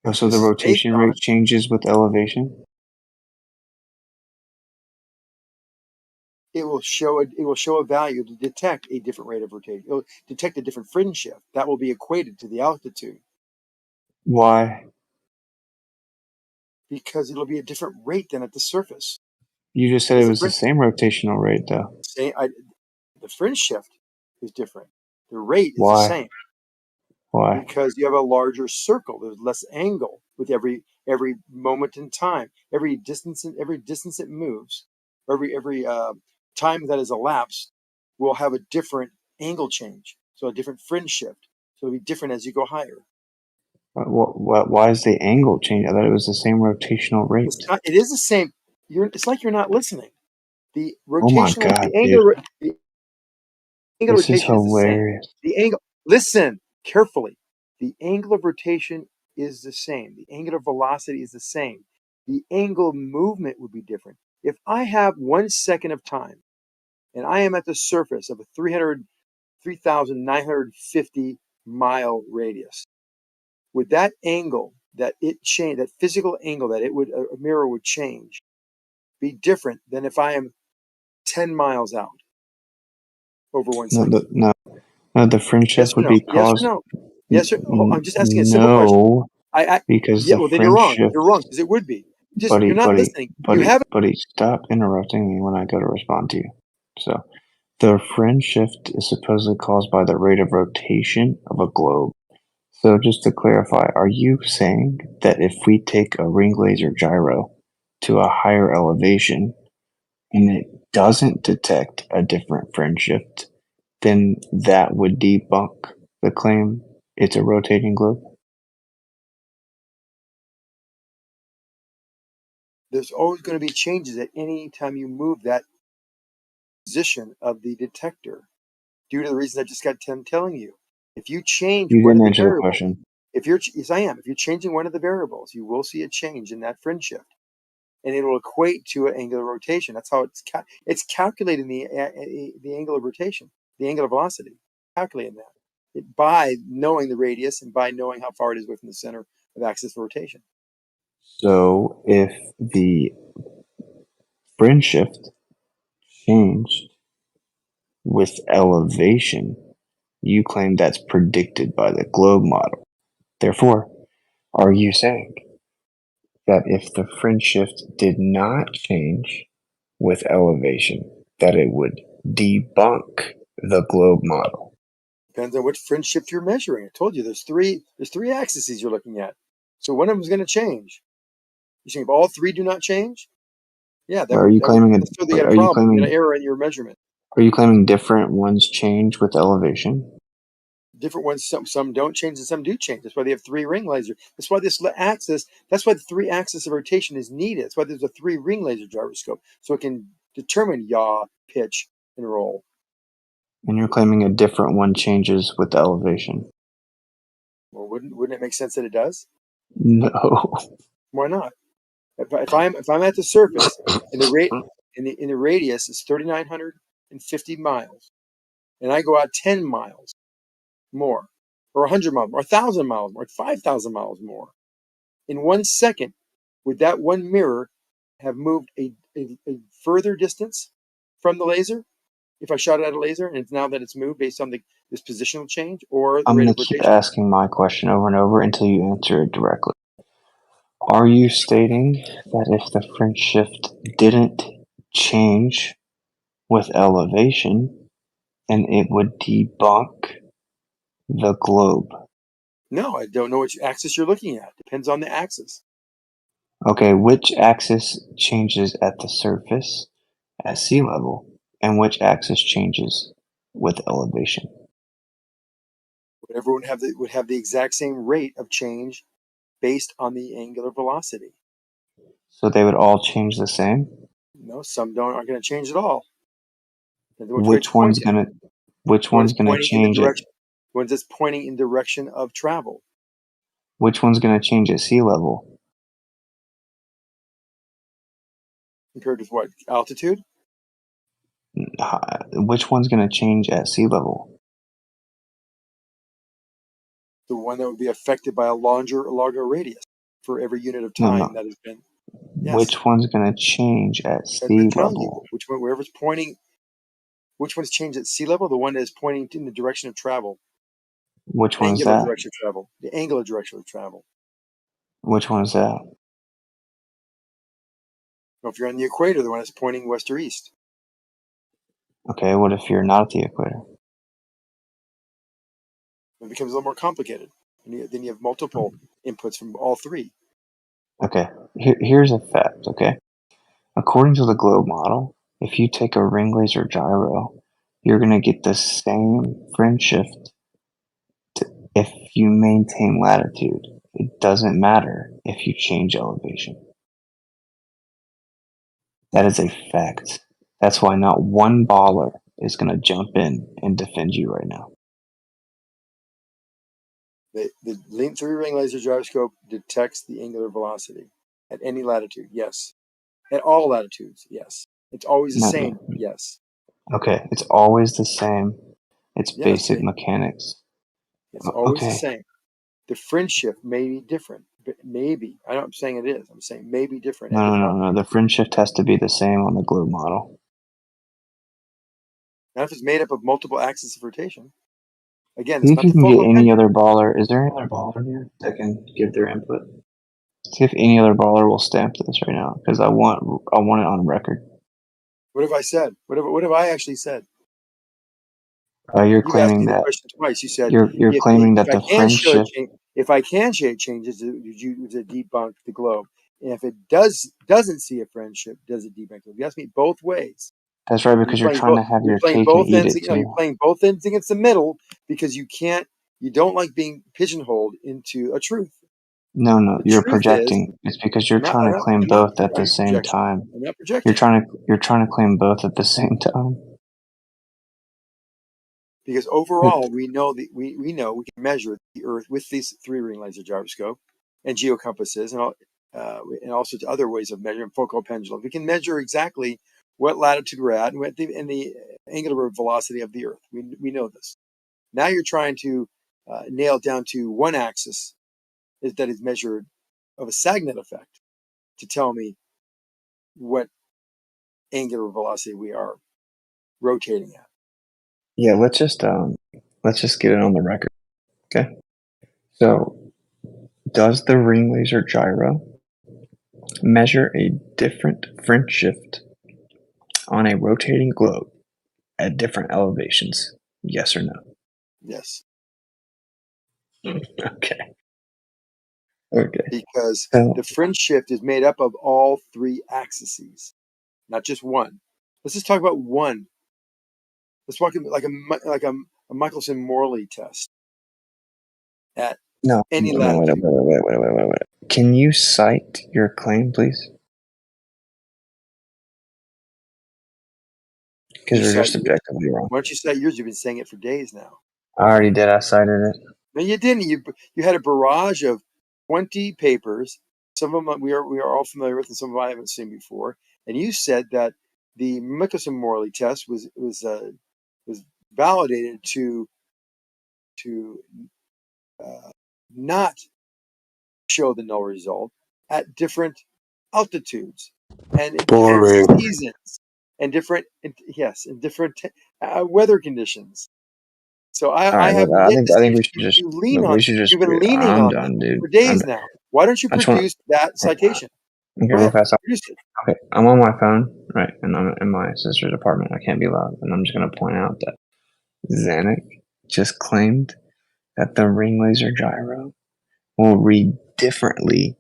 Oh, so the rotation rate changes with elevation? It will show a value to detect a different rate of rotation. It will detect a different fringe shift. That will be equated to the altitude. Why? Because it'll be a different rate than at the surface. You just said it was the same rotational rate, though. The fringe shift is different. The rate is the Why? same. Why? Because you have a larger circle. There's less angle with every moment in time. Every distance it moves, every time that is elapsed, will have a different angle change. So a different fringe shift. So it'll be different as you go higher. Why is the angle changed? I thought it was the same rotational rate. It's not. It is the same. It's like you're not listening. The Oh my rotational, god, the dude. angle This is rotation is the same. hilarious. The angle. Listen carefully. The angle of rotation is the same. The angular velocity is the same. The angle of movement would be different. If I have 1 second of time and I am at the surface of a 3,950 mile radius, would that angle that it change, that physical angle that it would a mirror would change, be different than if I am 10 miles out over 1 second? No, the fringe Yes shift or would no? be Yes or caused. no? Yes or I'm just asking a simple question. No, because Yeah, the well then you're fringe wrong. shift. You're wrong because it would be. You're not Buddy, listening. You buddy, haven't. buddy, stop interrupting me when I go to respond to you. So, the fringe shift is supposedly caused by the rate of rotation of a globe. So, just to clarify, are you saying that if we take a ring laser gyro to a higher elevation and it doesn't detect a different fringe shift, then that would debunk the claim it's a rotating globe? There's always going to be changes at any time you move that position of the detector, due to the reasons I just got done telling you. If you change You one of didn't the answer the variables, question. yes, I am. If you're changing one of the variables, you will see a change in that fringe shift, and it will equate to an angular rotation. That's how it's calculating the angular rotation, the angular velocity, calculating that by knowing the radius and by knowing how far it is away from the center of axis of rotation. So, if the fringe shift changed with elevation, you claim that's predicted by the globe model. Therefore, are you saying that if the fringe shift did not change with elevation, that it would debunk the globe model? Depends on which fringe shift you're measuring. I told you there's three axes you're looking at. So one of them is going to change. You saying if all three do not change? Yeah, that Are would you claiming that's still you got a are you problem. You got an claiming error in your measurement. are you claiming different ones change with elevation? Different ones, some don't change and some do change. That's why they have three ring lasers. That's why this axis. That's why the three axis of rotation is needed. That's why there's a three ring laser gyroscope, so it can determine yaw, pitch, and roll. And you're claiming a different one changes with elevation? Well, wouldn't it make sense that it does? No. Why not? If I'm at the surface and the radius is 3,950 miles, and I go out 10 miles more, or 100 miles, or 1,000 miles more, 5,000 miles more, in 1 second, would that one mirror have moved a further distance from the laser? If I shot it at a laser, and it's now that it's moved based on this positional change or the I'm rate going of to keep rotation? asking my question over and over until you answer it directly. Are you stating that if the fringe shift didn't change with elevation, then it would debunk the globe? No, I don't know which axis you're looking at. Depends on the axis. Okay, which axis changes at the surface at sea level, and which axis changes with elevation? Whatever would have the exact same rate of change based on the angular velocity. So they would all change the same? No, some aren't going to change at all. Depends on which way it's Which one's pointing. gonna which One one's is gonna pointing in the change it? direction. One that's pointing in direction of travel. Which one's gonna change at sea level? Compared with what altitude? Which one's gonna change at sea level? The one that would be affected by a larger radius for every unit of No, time no. that has been. Yes, Which one's gonna change at as I'm sea telling you, level? which one, wherever's pointing, which one's changed at sea level? The one that is pointing in the direction of travel, Which one is angular that? direction of travel, the angular direction of travel. Which one is that? Well, if you're on the equator, the one that's pointing west or east. Okay, what if you're not at the equator? It becomes a little more complicated. And then you have multiple inputs from all three. Okay, here's a fact, okay? According to the globe model, if you take a ring laser gyro, you're gonna get the same fringe shift if you maintain latitude. It doesn't matter if you change elevation. That is a fact. That's why not one baller is going to jump in and defend you right now. The three-ring laser gyroscope detects the angular velocity at any latitude. Yes. At all latitudes. Yes. It's always the same. Yes. Okay, it's always the same. It's basic Same. mechanics. It's always the same. The fringe shift may be different, but maybe. I'm saying it is. I'm saying maybe different. No. The fringe shift has to be the same on the globe model. Not if it's made up of multiple axes of rotation. Again, See it's if not you the can get focal any pendulum. other baller. Is there any other baller here that can give their input? See if any other baller will stamp this right now, because I want it on record. What have I said? What have I actually said? You're You've asked claiming me the that question twice. You said you're claiming that the fringe shift. If I can show it changes, would it debunk the globe? And if it doesn't see a fringe shift, does it debunk it? You asked me both ways. That's right, because you're trying to have your playing cake both and eat ends. it You're too. playing both ends against the middle because you don't like being pigeonholed into a truth. No, The you're truth projecting. It's because you're trying to claim both at the same time. I'm not projecting. You're trying to claim both at the same time. Because overall, we know we can measure the Earth with these three-ring laser gyroscope and geocompasses and also to other ways of measuring focal pendulum. We can measure exactly what latitude we're at and what the angular velocity of the Earth. We know this. Now you're trying to nail it down to one axis that is measured of a Sagnet effect to tell me what angular velocity we are rotating at. Yeah, let's just get it on the record. Okay. So, does the ring laser gyro measure a different fringe shift on a rotating globe at different elevations? Yes or no? Yes. Okay. Because So, the fringe shift is made up of all three axes, not just one. Let's just talk about one. Let's talk like a Michelson-Morley test at any latitude. wait. Can you cite your claim, please? Because you're just objectively wrong. Why don't you cite yours? You've been saying it for days now. I already did. I cited it. No, you didn't. You had a barrage of 20 papers. Some of them we are all familiar with, and some of them I haven't seen before. And you said that the Michelson-Morley test was validated to not show the null result at different altitudes and in different Boring. seasons and different weather conditions. So I have yet to see we should just. you lean on. You've been leaning I'm on done, that dude. for days now. Why don't you produce that citation? Okay, Go real ahead, fast. produce it. Okay, I'm on my phone, right, and I'm in my sister's apartment. I can't be loud, and I'm just gonna point out that Zanick just claimed that the ring laser gyro will read differently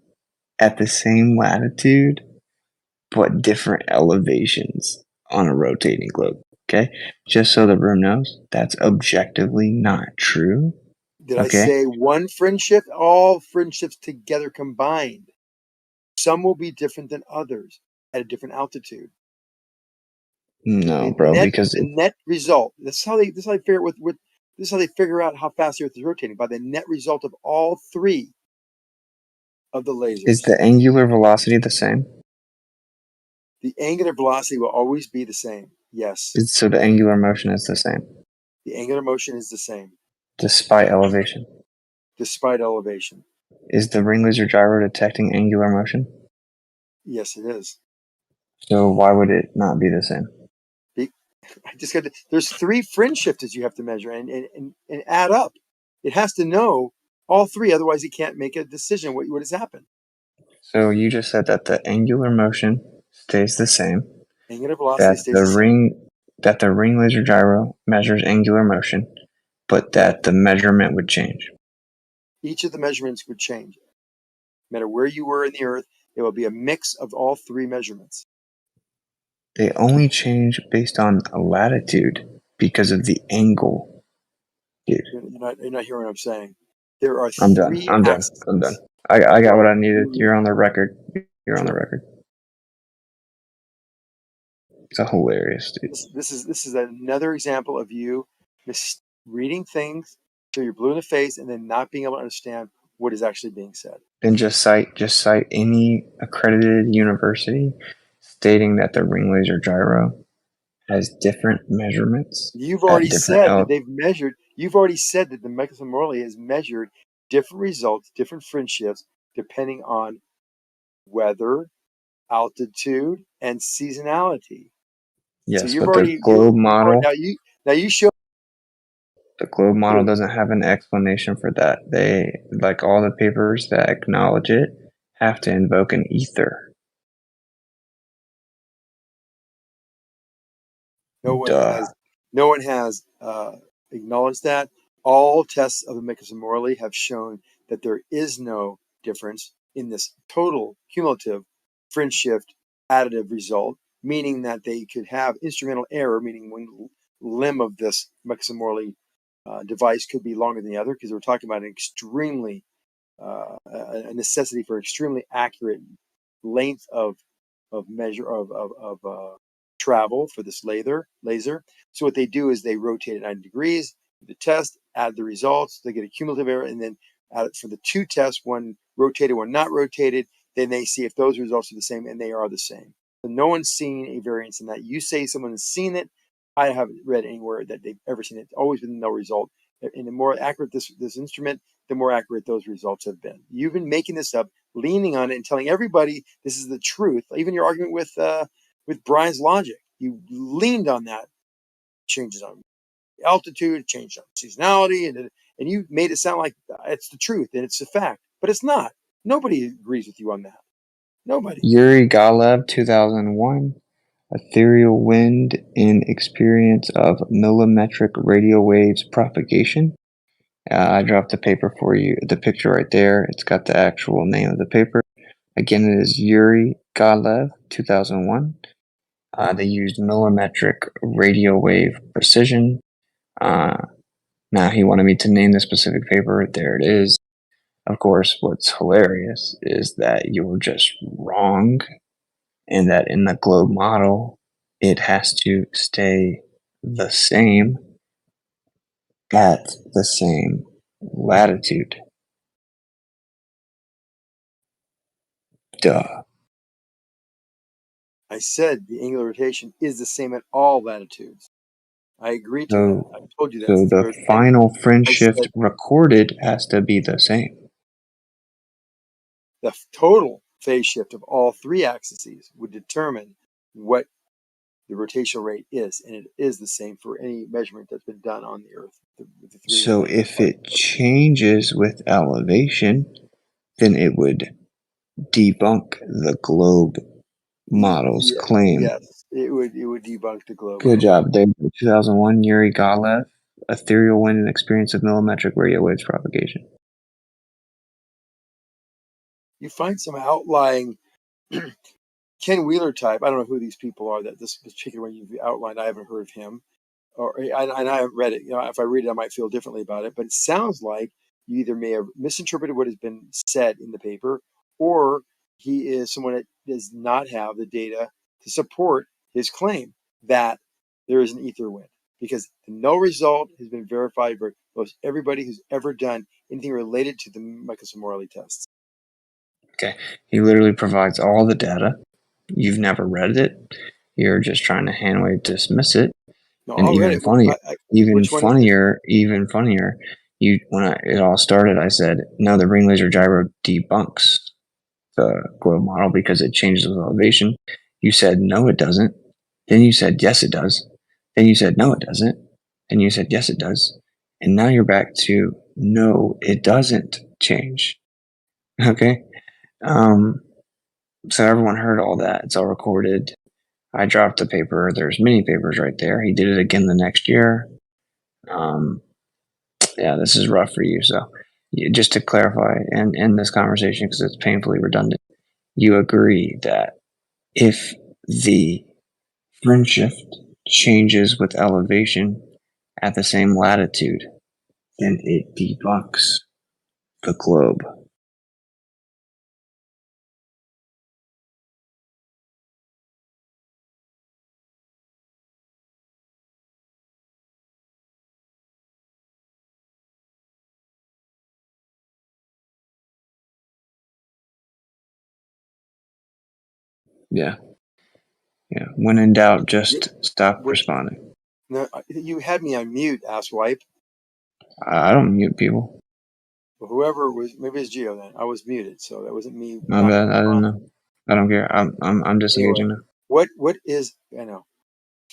at the same latitude, but different elevations on a rotating globe. Okay, just so the room knows, that's objectively not true. Did I say one fringe shift? All fringe shifts together combined. Some will be different than others at a different altitude. No, bro, because the net result. This is how they figure out how fast the Earth is rotating, by the net result of all three of the lasers. Is the angular velocity the same? The angular velocity will always be the same. Yes. So the angular motion is the same. The angular motion is the same. Despite elevation. Despite elevation. Is the ring laser gyro detecting angular motion? Yes, it is. So why would it not be the same? There's three fringe shifters you have to measure and add up. It has to know all three, otherwise it can't make a decision what has happened. So you just said that the angular motion stays the same. Angular velocity stays the same. That the ring laser gyro measures angular motion, but that the measurement would change. Each of the measurements would change. No matter where you were in the Earth, it will be a mix of all three measurements. They only change based on latitude because of the angle. Dude. You're not hearing what I'm saying. There are I'm three done. axes. I'm done. I got what I needed. You're on the record. You're on the record. It's a hilarious, dude. This is another example of you reading things till you're blue in the face and then not being able to understand what is actually being said. Then just cite any accredited university stating that the ring laser gyro has different measurements. You've already said that out. they've measured. You've already said that the mechanism Morley has measured different results, different friendships, depending on weather, altitude, and seasonality. Yes, So you've but already the globe model. Now you show. The globe model doesn't have an explanation for that. They, like all the papers that acknowledge it, have to invoke an ether. No one Duh. has acknowledged that. All tests of the mechanism Morley have shown that there is no difference in this total cumulative fringe shift additive result, meaning that they could have instrumental error, meaning one limb of this mechanism Morley device could be longer than the other, because we're talking about an extremely a necessity for extremely accurate length of measure of travel for this laser. So what they do is they rotate it 90 degrees, the test, add the results, they get a cumulative error, and then add it for the two tests, one rotated, one not rotated. Then they see if those results are the same, and they are the same. So no one's seen a variance in that. You say someone has seen it. I haven't read anywhere that they've ever seen it. It's always been no result. And the more accurate this instrument, the more accurate those results have been. You've been making this up, leaning on it, and telling everybody this is the truth. Even your argument with Brian's logic, you leaned on that. Changes on altitude, changed on seasonality, and you made it sound like it's the truth and it's a fact, but it's not. Nobody agrees with you on that. Nobody. Yuri Galev, 2001. Ethereal wind in experience of millimetric radio waves propagation. I dropped the paper for you, the picture right there. It's got the actual name of the paper. Again, it is Yuri Galev, 2001. They used millimetric radio wave precision. Now he wanted me to name the specific paper. There it is. Of course, what's hilarious is that you were just wrong, and that in the globe model, it has to stay the same at the same latitude. Duh. I said the angular rotation is the same at all latitudes. I agree to that. I told you that. So the final fringe shift recorded has to be the same. The total phase shift of all three axes would determine what the rotational rate is, and it is the same for any measurement that's been done on the Earth. So if it changes with elevation, then it would debunk the globe model's claim. Yes, it would debunk the globe. Good job, David. 2001, Yuri Galev, ethereal wind and experience of millimetric radio waves propagation. You find some outlying Ken Wheeler type. I don't know who these people are that this particular one you've outlined. I haven't heard of him, and I haven't read it. You know, if I read it, I might feel differently about it. But it sounds like you either may have misinterpreted what has been said in the paper, or he is someone that does not have the data to support his claim that there is an ether wind, because no result has been verified by most everybody who's ever done anything related to the Michelson-Morley tests. Okay, he literally provides all the data. You've never read it. You're just trying to hand-wave dismiss it. No, and I'll read it. Even funnier. When it all started, I said, "No, the ring laser gyro debunks the globe model because it changes with elevation." You said, "No, it doesn't." Then you said, "Yes, it does." Then you said, "No, it doesn't." And you said, "Yes, it does." And now you're back to, "No, it doesn't change." Okay. So everyone heard all that. It's all recorded. I dropped the paper. There's many papers right there. He did it again the next year. Yeah, this is rough for you. So just to clarify and end this conversation, because it's painfully redundant, you agree that if the fringe shift changes with elevation at the same latitude, then it debunks the globe. Yeah. When in doubt, just stop What- responding. No, you had me on mute, asswipe. I don't mute people. Well, whoever it was, maybe it's Gio then. I was muted, so that wasn't me. My not bad. I didn't responding. know. I don't care. I'm disengaging now. What is, I know,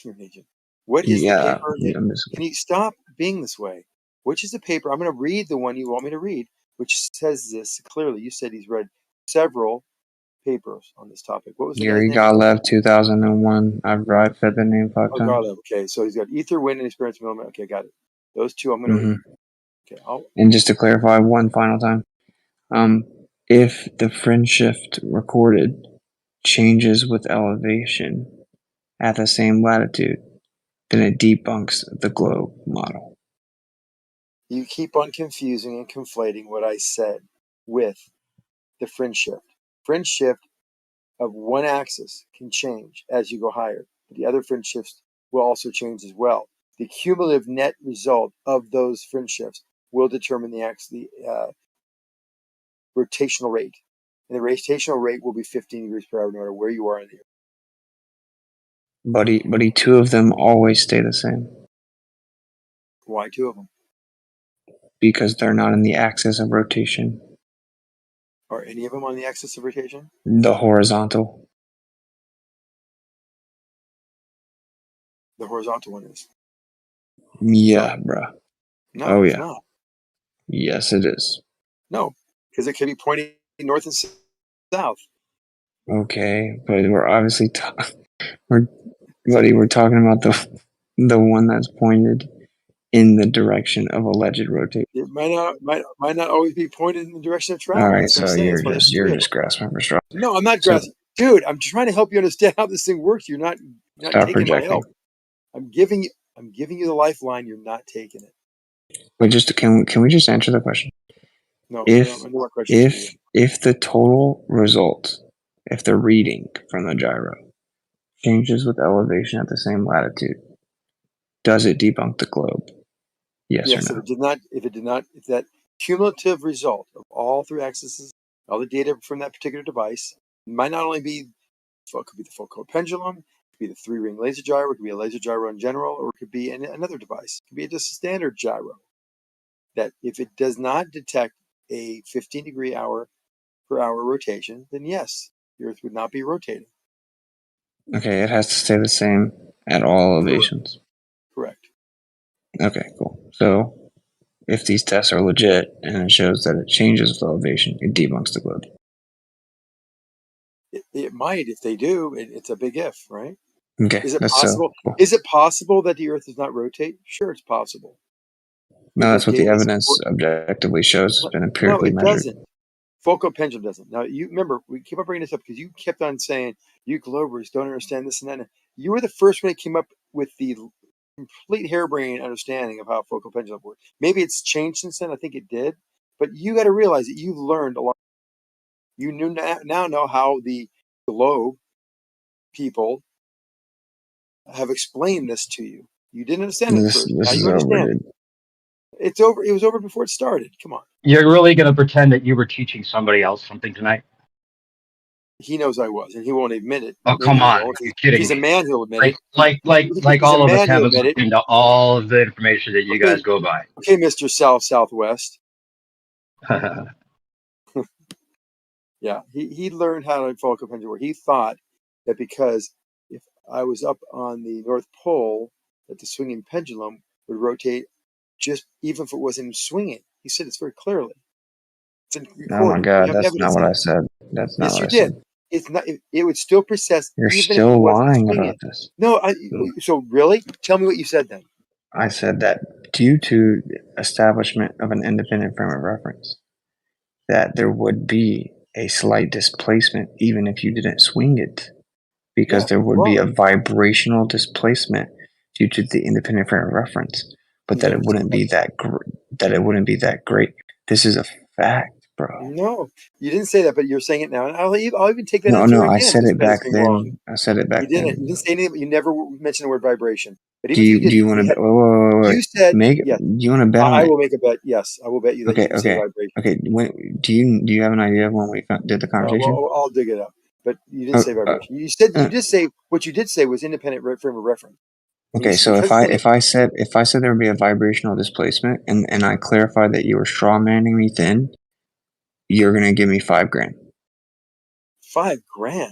you're an agent. What is the Yeah. paper? I'm just. Can you stop being this way? Which is the paper? I'm going to read the one you want me to read, which says this clearly. You said he's read several papers on this topic. What was the guy's Gary name? Gottlieb, 2001. I've said the name 5 Oh, times. Gottlieb. Okay, so he's got ether, wind, and experience development. Okay, got it. Those two I'm going to read. Okay, And just to clarify one final time, if the fringe shift recorded changes with elevation at the same latitude, then it debunks the globe model. you keep on confusing and conflating what I said with the fringe shift. Fringe shift of one axis can change as you go higher, but the other fringe shifts will also change as well. The cumulative net result of those fringe shifts will determine the rotational rate. And the rotational rate will be 15 degrees per hour no matter where you are in the earth. But two of them always stay the same Why two of them? because they're not in the axis of rotation. Are any of them on the axis of rotation? The horizontal. The horizontal one is. Yeah, bruh. No, Oh, it's yeah. not. Yes, it is. No, because it could be pointing north and south. Okay, but we're obviously we're talking about the one that's pointed in the direction of alleged rotation. It might not always be pointed in the direction of travel. All right, That's what I'm so saying. you're That's why there's just three of them. grasping for straws. No, I'm not So- grasping. Dude, I'm trying to help you understand how this thing works. You're not Stop taking my projecting. help. I'm giving you the lifeline. You're not taking it. But can we just answer the question? No, If I know what question to you. if the total result, if the reading from the gyro changes with elevation at the same latitude, does it debunk the globe? Yes Yes, or no? if that cumulative result of all three axes, all the data from that particular device, might not only be, it could be the Foucault pendulum, it could be the 3-ring laser gyro, it could be a laser gyro in general, or it could be another device. It could be just a standard gyro. That if it does not detect a 15 degree per hour rotation, then yes, the Earth would not be rotating. Okay, it has to stay the same at all elevations. Correct. Okay, cool. So if these tests are legit and it shows that it changes with elevation, it debunks the globe. It might if they do. It's a big if, right? Okay, Is it that's possible? so cool. Is it possible that the Earth does not rotate? Sure, it's possible. No, that's what the data evidence support- objectively shows. It's been No, empirically it measured. doesn't. Foucault pendulum doesn't. Now you remember we keep on bringing this up because you kept on saying you Globers don't understand this and that. You were the first one that came up with the complete harebrained understanding of how Foucault pendulum works. Maybe it's changed since then. I think it did, but you got to realize that you've learned a lot. You now know how the globe people have explained this to you. You didn't understand it at first. Now This is you over, understand dude. it. It's over. It was over before it started. Come on. You're really going to pretend that you were teaching somebody else something tonight? He knows I was, and he won't admit it. Oh, Maybe come he on. will. You're If kidding he's a me. man, he'll admit it. Like He's a all of us man, he'll haven't admit looked it. into all of the information that you guys go by. Okay, Mr. Southwest. Yeah, he learned how to Foucault pendulum work. He thought that because if I was up on the North Pole, that the swinging pendulum would rotate just even if it wasn't swinging. He said it's very clearly. It's recorded. Oh my We God, have that's evidence not what of I it. said. That's not Yes, what you I did. said. It's not. It would still persist You're even if it still wasn't lying swinging. about this. No, so really, tell me what you said then. I said that due to the establishment of an independent frame of reference, that there would be a slight displacement even if you didn't swing it, because Yeah, there would wrong. be a vibrational displacement due to the independent frame of reference, but that Never it wouldn't said be that great. This is a fact, bro. No, you didn't say that, but you're saying it now, and I'll even take that No, answer I again. said Just it because back it's being wrong. then. I said it back You didn't. then. You didn't say anything. But you never mentioned the word vibration. But Do even if you did, you want to? Wait. you said yes. Do you want to bet on I it? will make a bet. Yes, I will bet you that you didn't say vibration. Okay. Do you have an idea of when we did the conversation? Well, I'll dig it up. but you didn't say vibration. You said you did say what you did say was independent frame of reference. Okay, so if I said there would be a vibrational displacement, and I clarified that you were straw manning me thin, you're gonna give me $5,000. $5,000.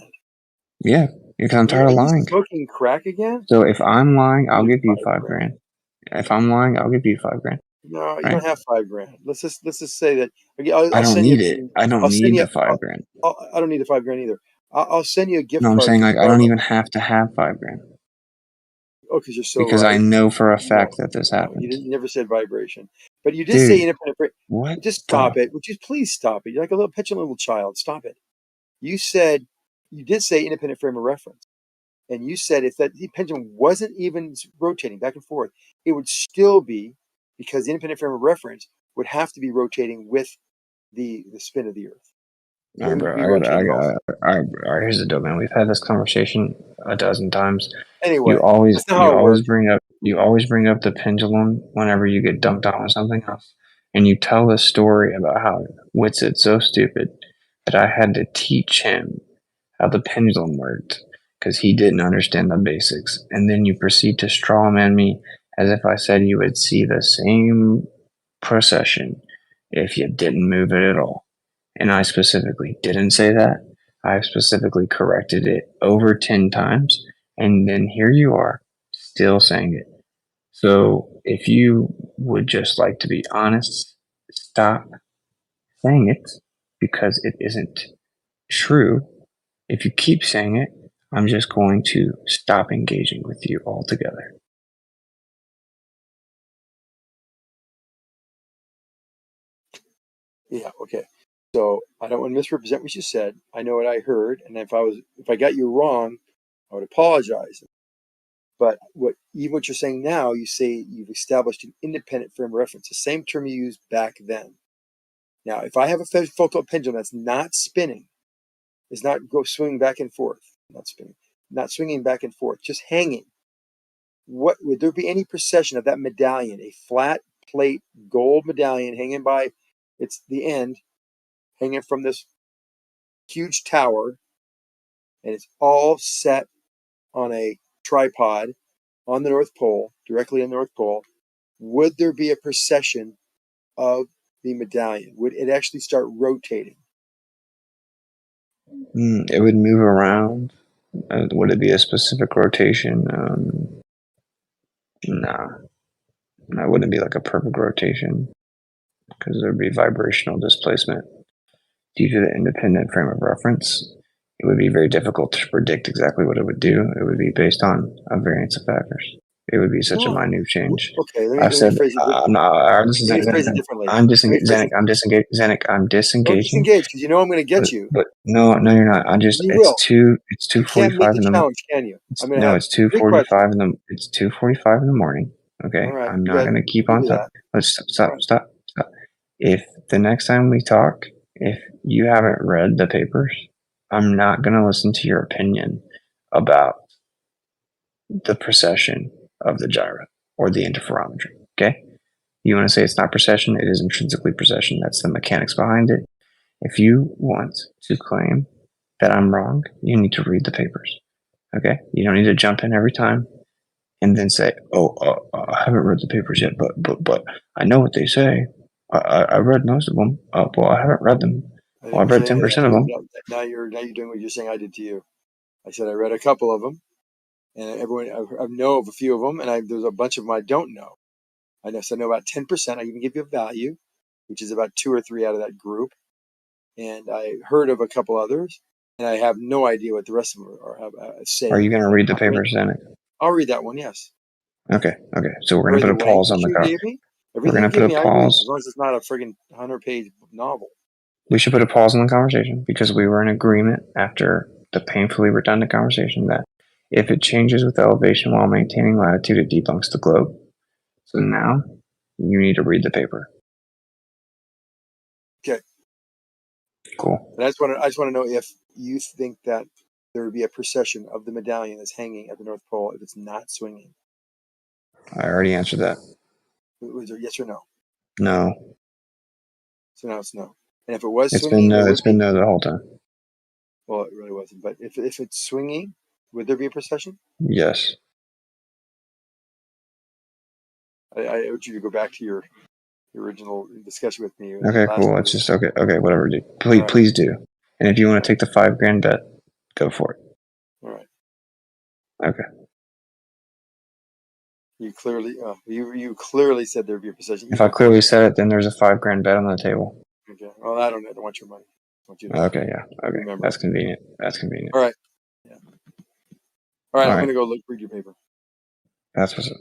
Yeah, because I'm tired of lying. Are you smoking crack again? So if I'm lying, I'll give you $5,000. If I'm lying, I'll give you $5,000. No, you don't have $5,000. Let's just say that. I don't need it. I don't need the $5,000. I don't need the $5,000 either. I'll send you a gift No, I'm card. saying like I don't even have to have $5,000. Oh, because you're so because right. I know for a fact that this happened. You never said vibration, but you did say independent. What? Just stop it. Would you please stop it? You're like a little petulant little child. Stop it. You did say independent frame of reference, and you said if that pendulum wasn't even rotating back and forth, it would still be, because the independent frame of reference would have to be rotating with the spin of the Earth. All right, bro. All right, here's the deal, man. We've had this conversation a dozen times. Anyway, you always bring up the pendulum whenever you get dunked on with something else, and you tell this story about how Witsit so stupid that I had to teach him how the pendulum worked because he didn't understand the basics, and then you proceed to strawman me as if I said you would see the same procession if you didn't move it at all. And I specifically didn't say that. I specifically corrected it over 10 times. And then here you are, still saying it. So if you would just like to be honest, stop saying it because it isn't true. If you keep saying it, I'm just going to stop engaging with you altogether. Yeah, okay. So I don't want to misrepresent what you said. I know what I heard, and if I got you wrong, I would apologize. But what you're saying now, you say you've established an independent frame of reference, the same term you used back then. Now, if I have a photo pendulum that's not spinning, is not swinging back and forth, not spinning, not swinging back and forth, just hanging, what would there be any precession of that medallion, a flat plate gold medallion hanging by the end, hanging from this huge tower, and it's all set on a tripod on the North Pole, directly on the North Pole? Would there be a precession of the medallion? Would it actually start rotating? It would move around. Would it be a specific rotation? Nah. That wouldn't be like a perfect rotation because there'd be vibrational displacement. Due to the independent frame of reference, it would be very difficult to predict exactly what it would do. It would be based on a variance of factors. It would be such a minute change. Okay, let me phrase phrase it differently. I'm disengaged. Zanik, I'm disengaging. Don't disengage because you know I'm going to get you. But no, you're not. It's 2:45 You can't make the challenge, can you? It's 2:45 it's 2:45 in the morning. Okay, right, I'm not going to keep on talking. Let's stop. If the next time we talk, if you haven't read the papers, I'm not going to listen to your opinion about the precession of the gyro or the interferometry. Okay, you want to say it's not precession? It is intrinsically precession. That's the mechanics behind it. If you want to claim that I'm wrong, you need to read the papers. Okay, you don't need to jump in every time and then say, I haven't read the papers yet, but I know what they say. I read most of them. Well, I haven't read them. Well, I've read 10% of them. Now you're doing what you're saying I did to you. I said I read a couple of them, and I know of a few of them, and there's a bunch of them I don't know. I know about 10%. I even give you a value, which is about 2 or 3 out of that group, and I heard of a couple others, and I have no idea what the rest of them are saying. Are you going to read the papers, Zanick? I'll read that one, yes. Okay. So we're going to put a pause on the car. We're going to put a pause. As long as it's not a friggin' 100-page novel. We should put a pause on the conversation because we were in agreement after the painfully redundant conversation that if it changes with elevation while maintaining latitude, it debunks the globe. So now you need to read the paper. Okay. Cool. And I just want to know if you think that there would be a precession of the medallion that's hanging at the North Pole if it's not swinging. I already answered that. Was there yes or no? No. So now it's no. And if it was it's swinging, been no the whole time. Well, it really wasn't. But if it's swinging, would there be a procession? Yes. I urge you to go back to your original discussion with me. Okay, last cool. week. It's just okay, whatever, dude. Please, All right. please do. And if you want to take the $5,000 bet, go for it. All right. Okay. You clearly, you clearly said there'd be a procession. If I clearly said it, then there's a $5,000 bet on the table. Okay. Well, I don't want your money. I want you to Okay, yeah. Okay. remember. That's convenient. That's convenient. All right. Yeah. All right. All I'm right. gonna go read your paper. That's what's up.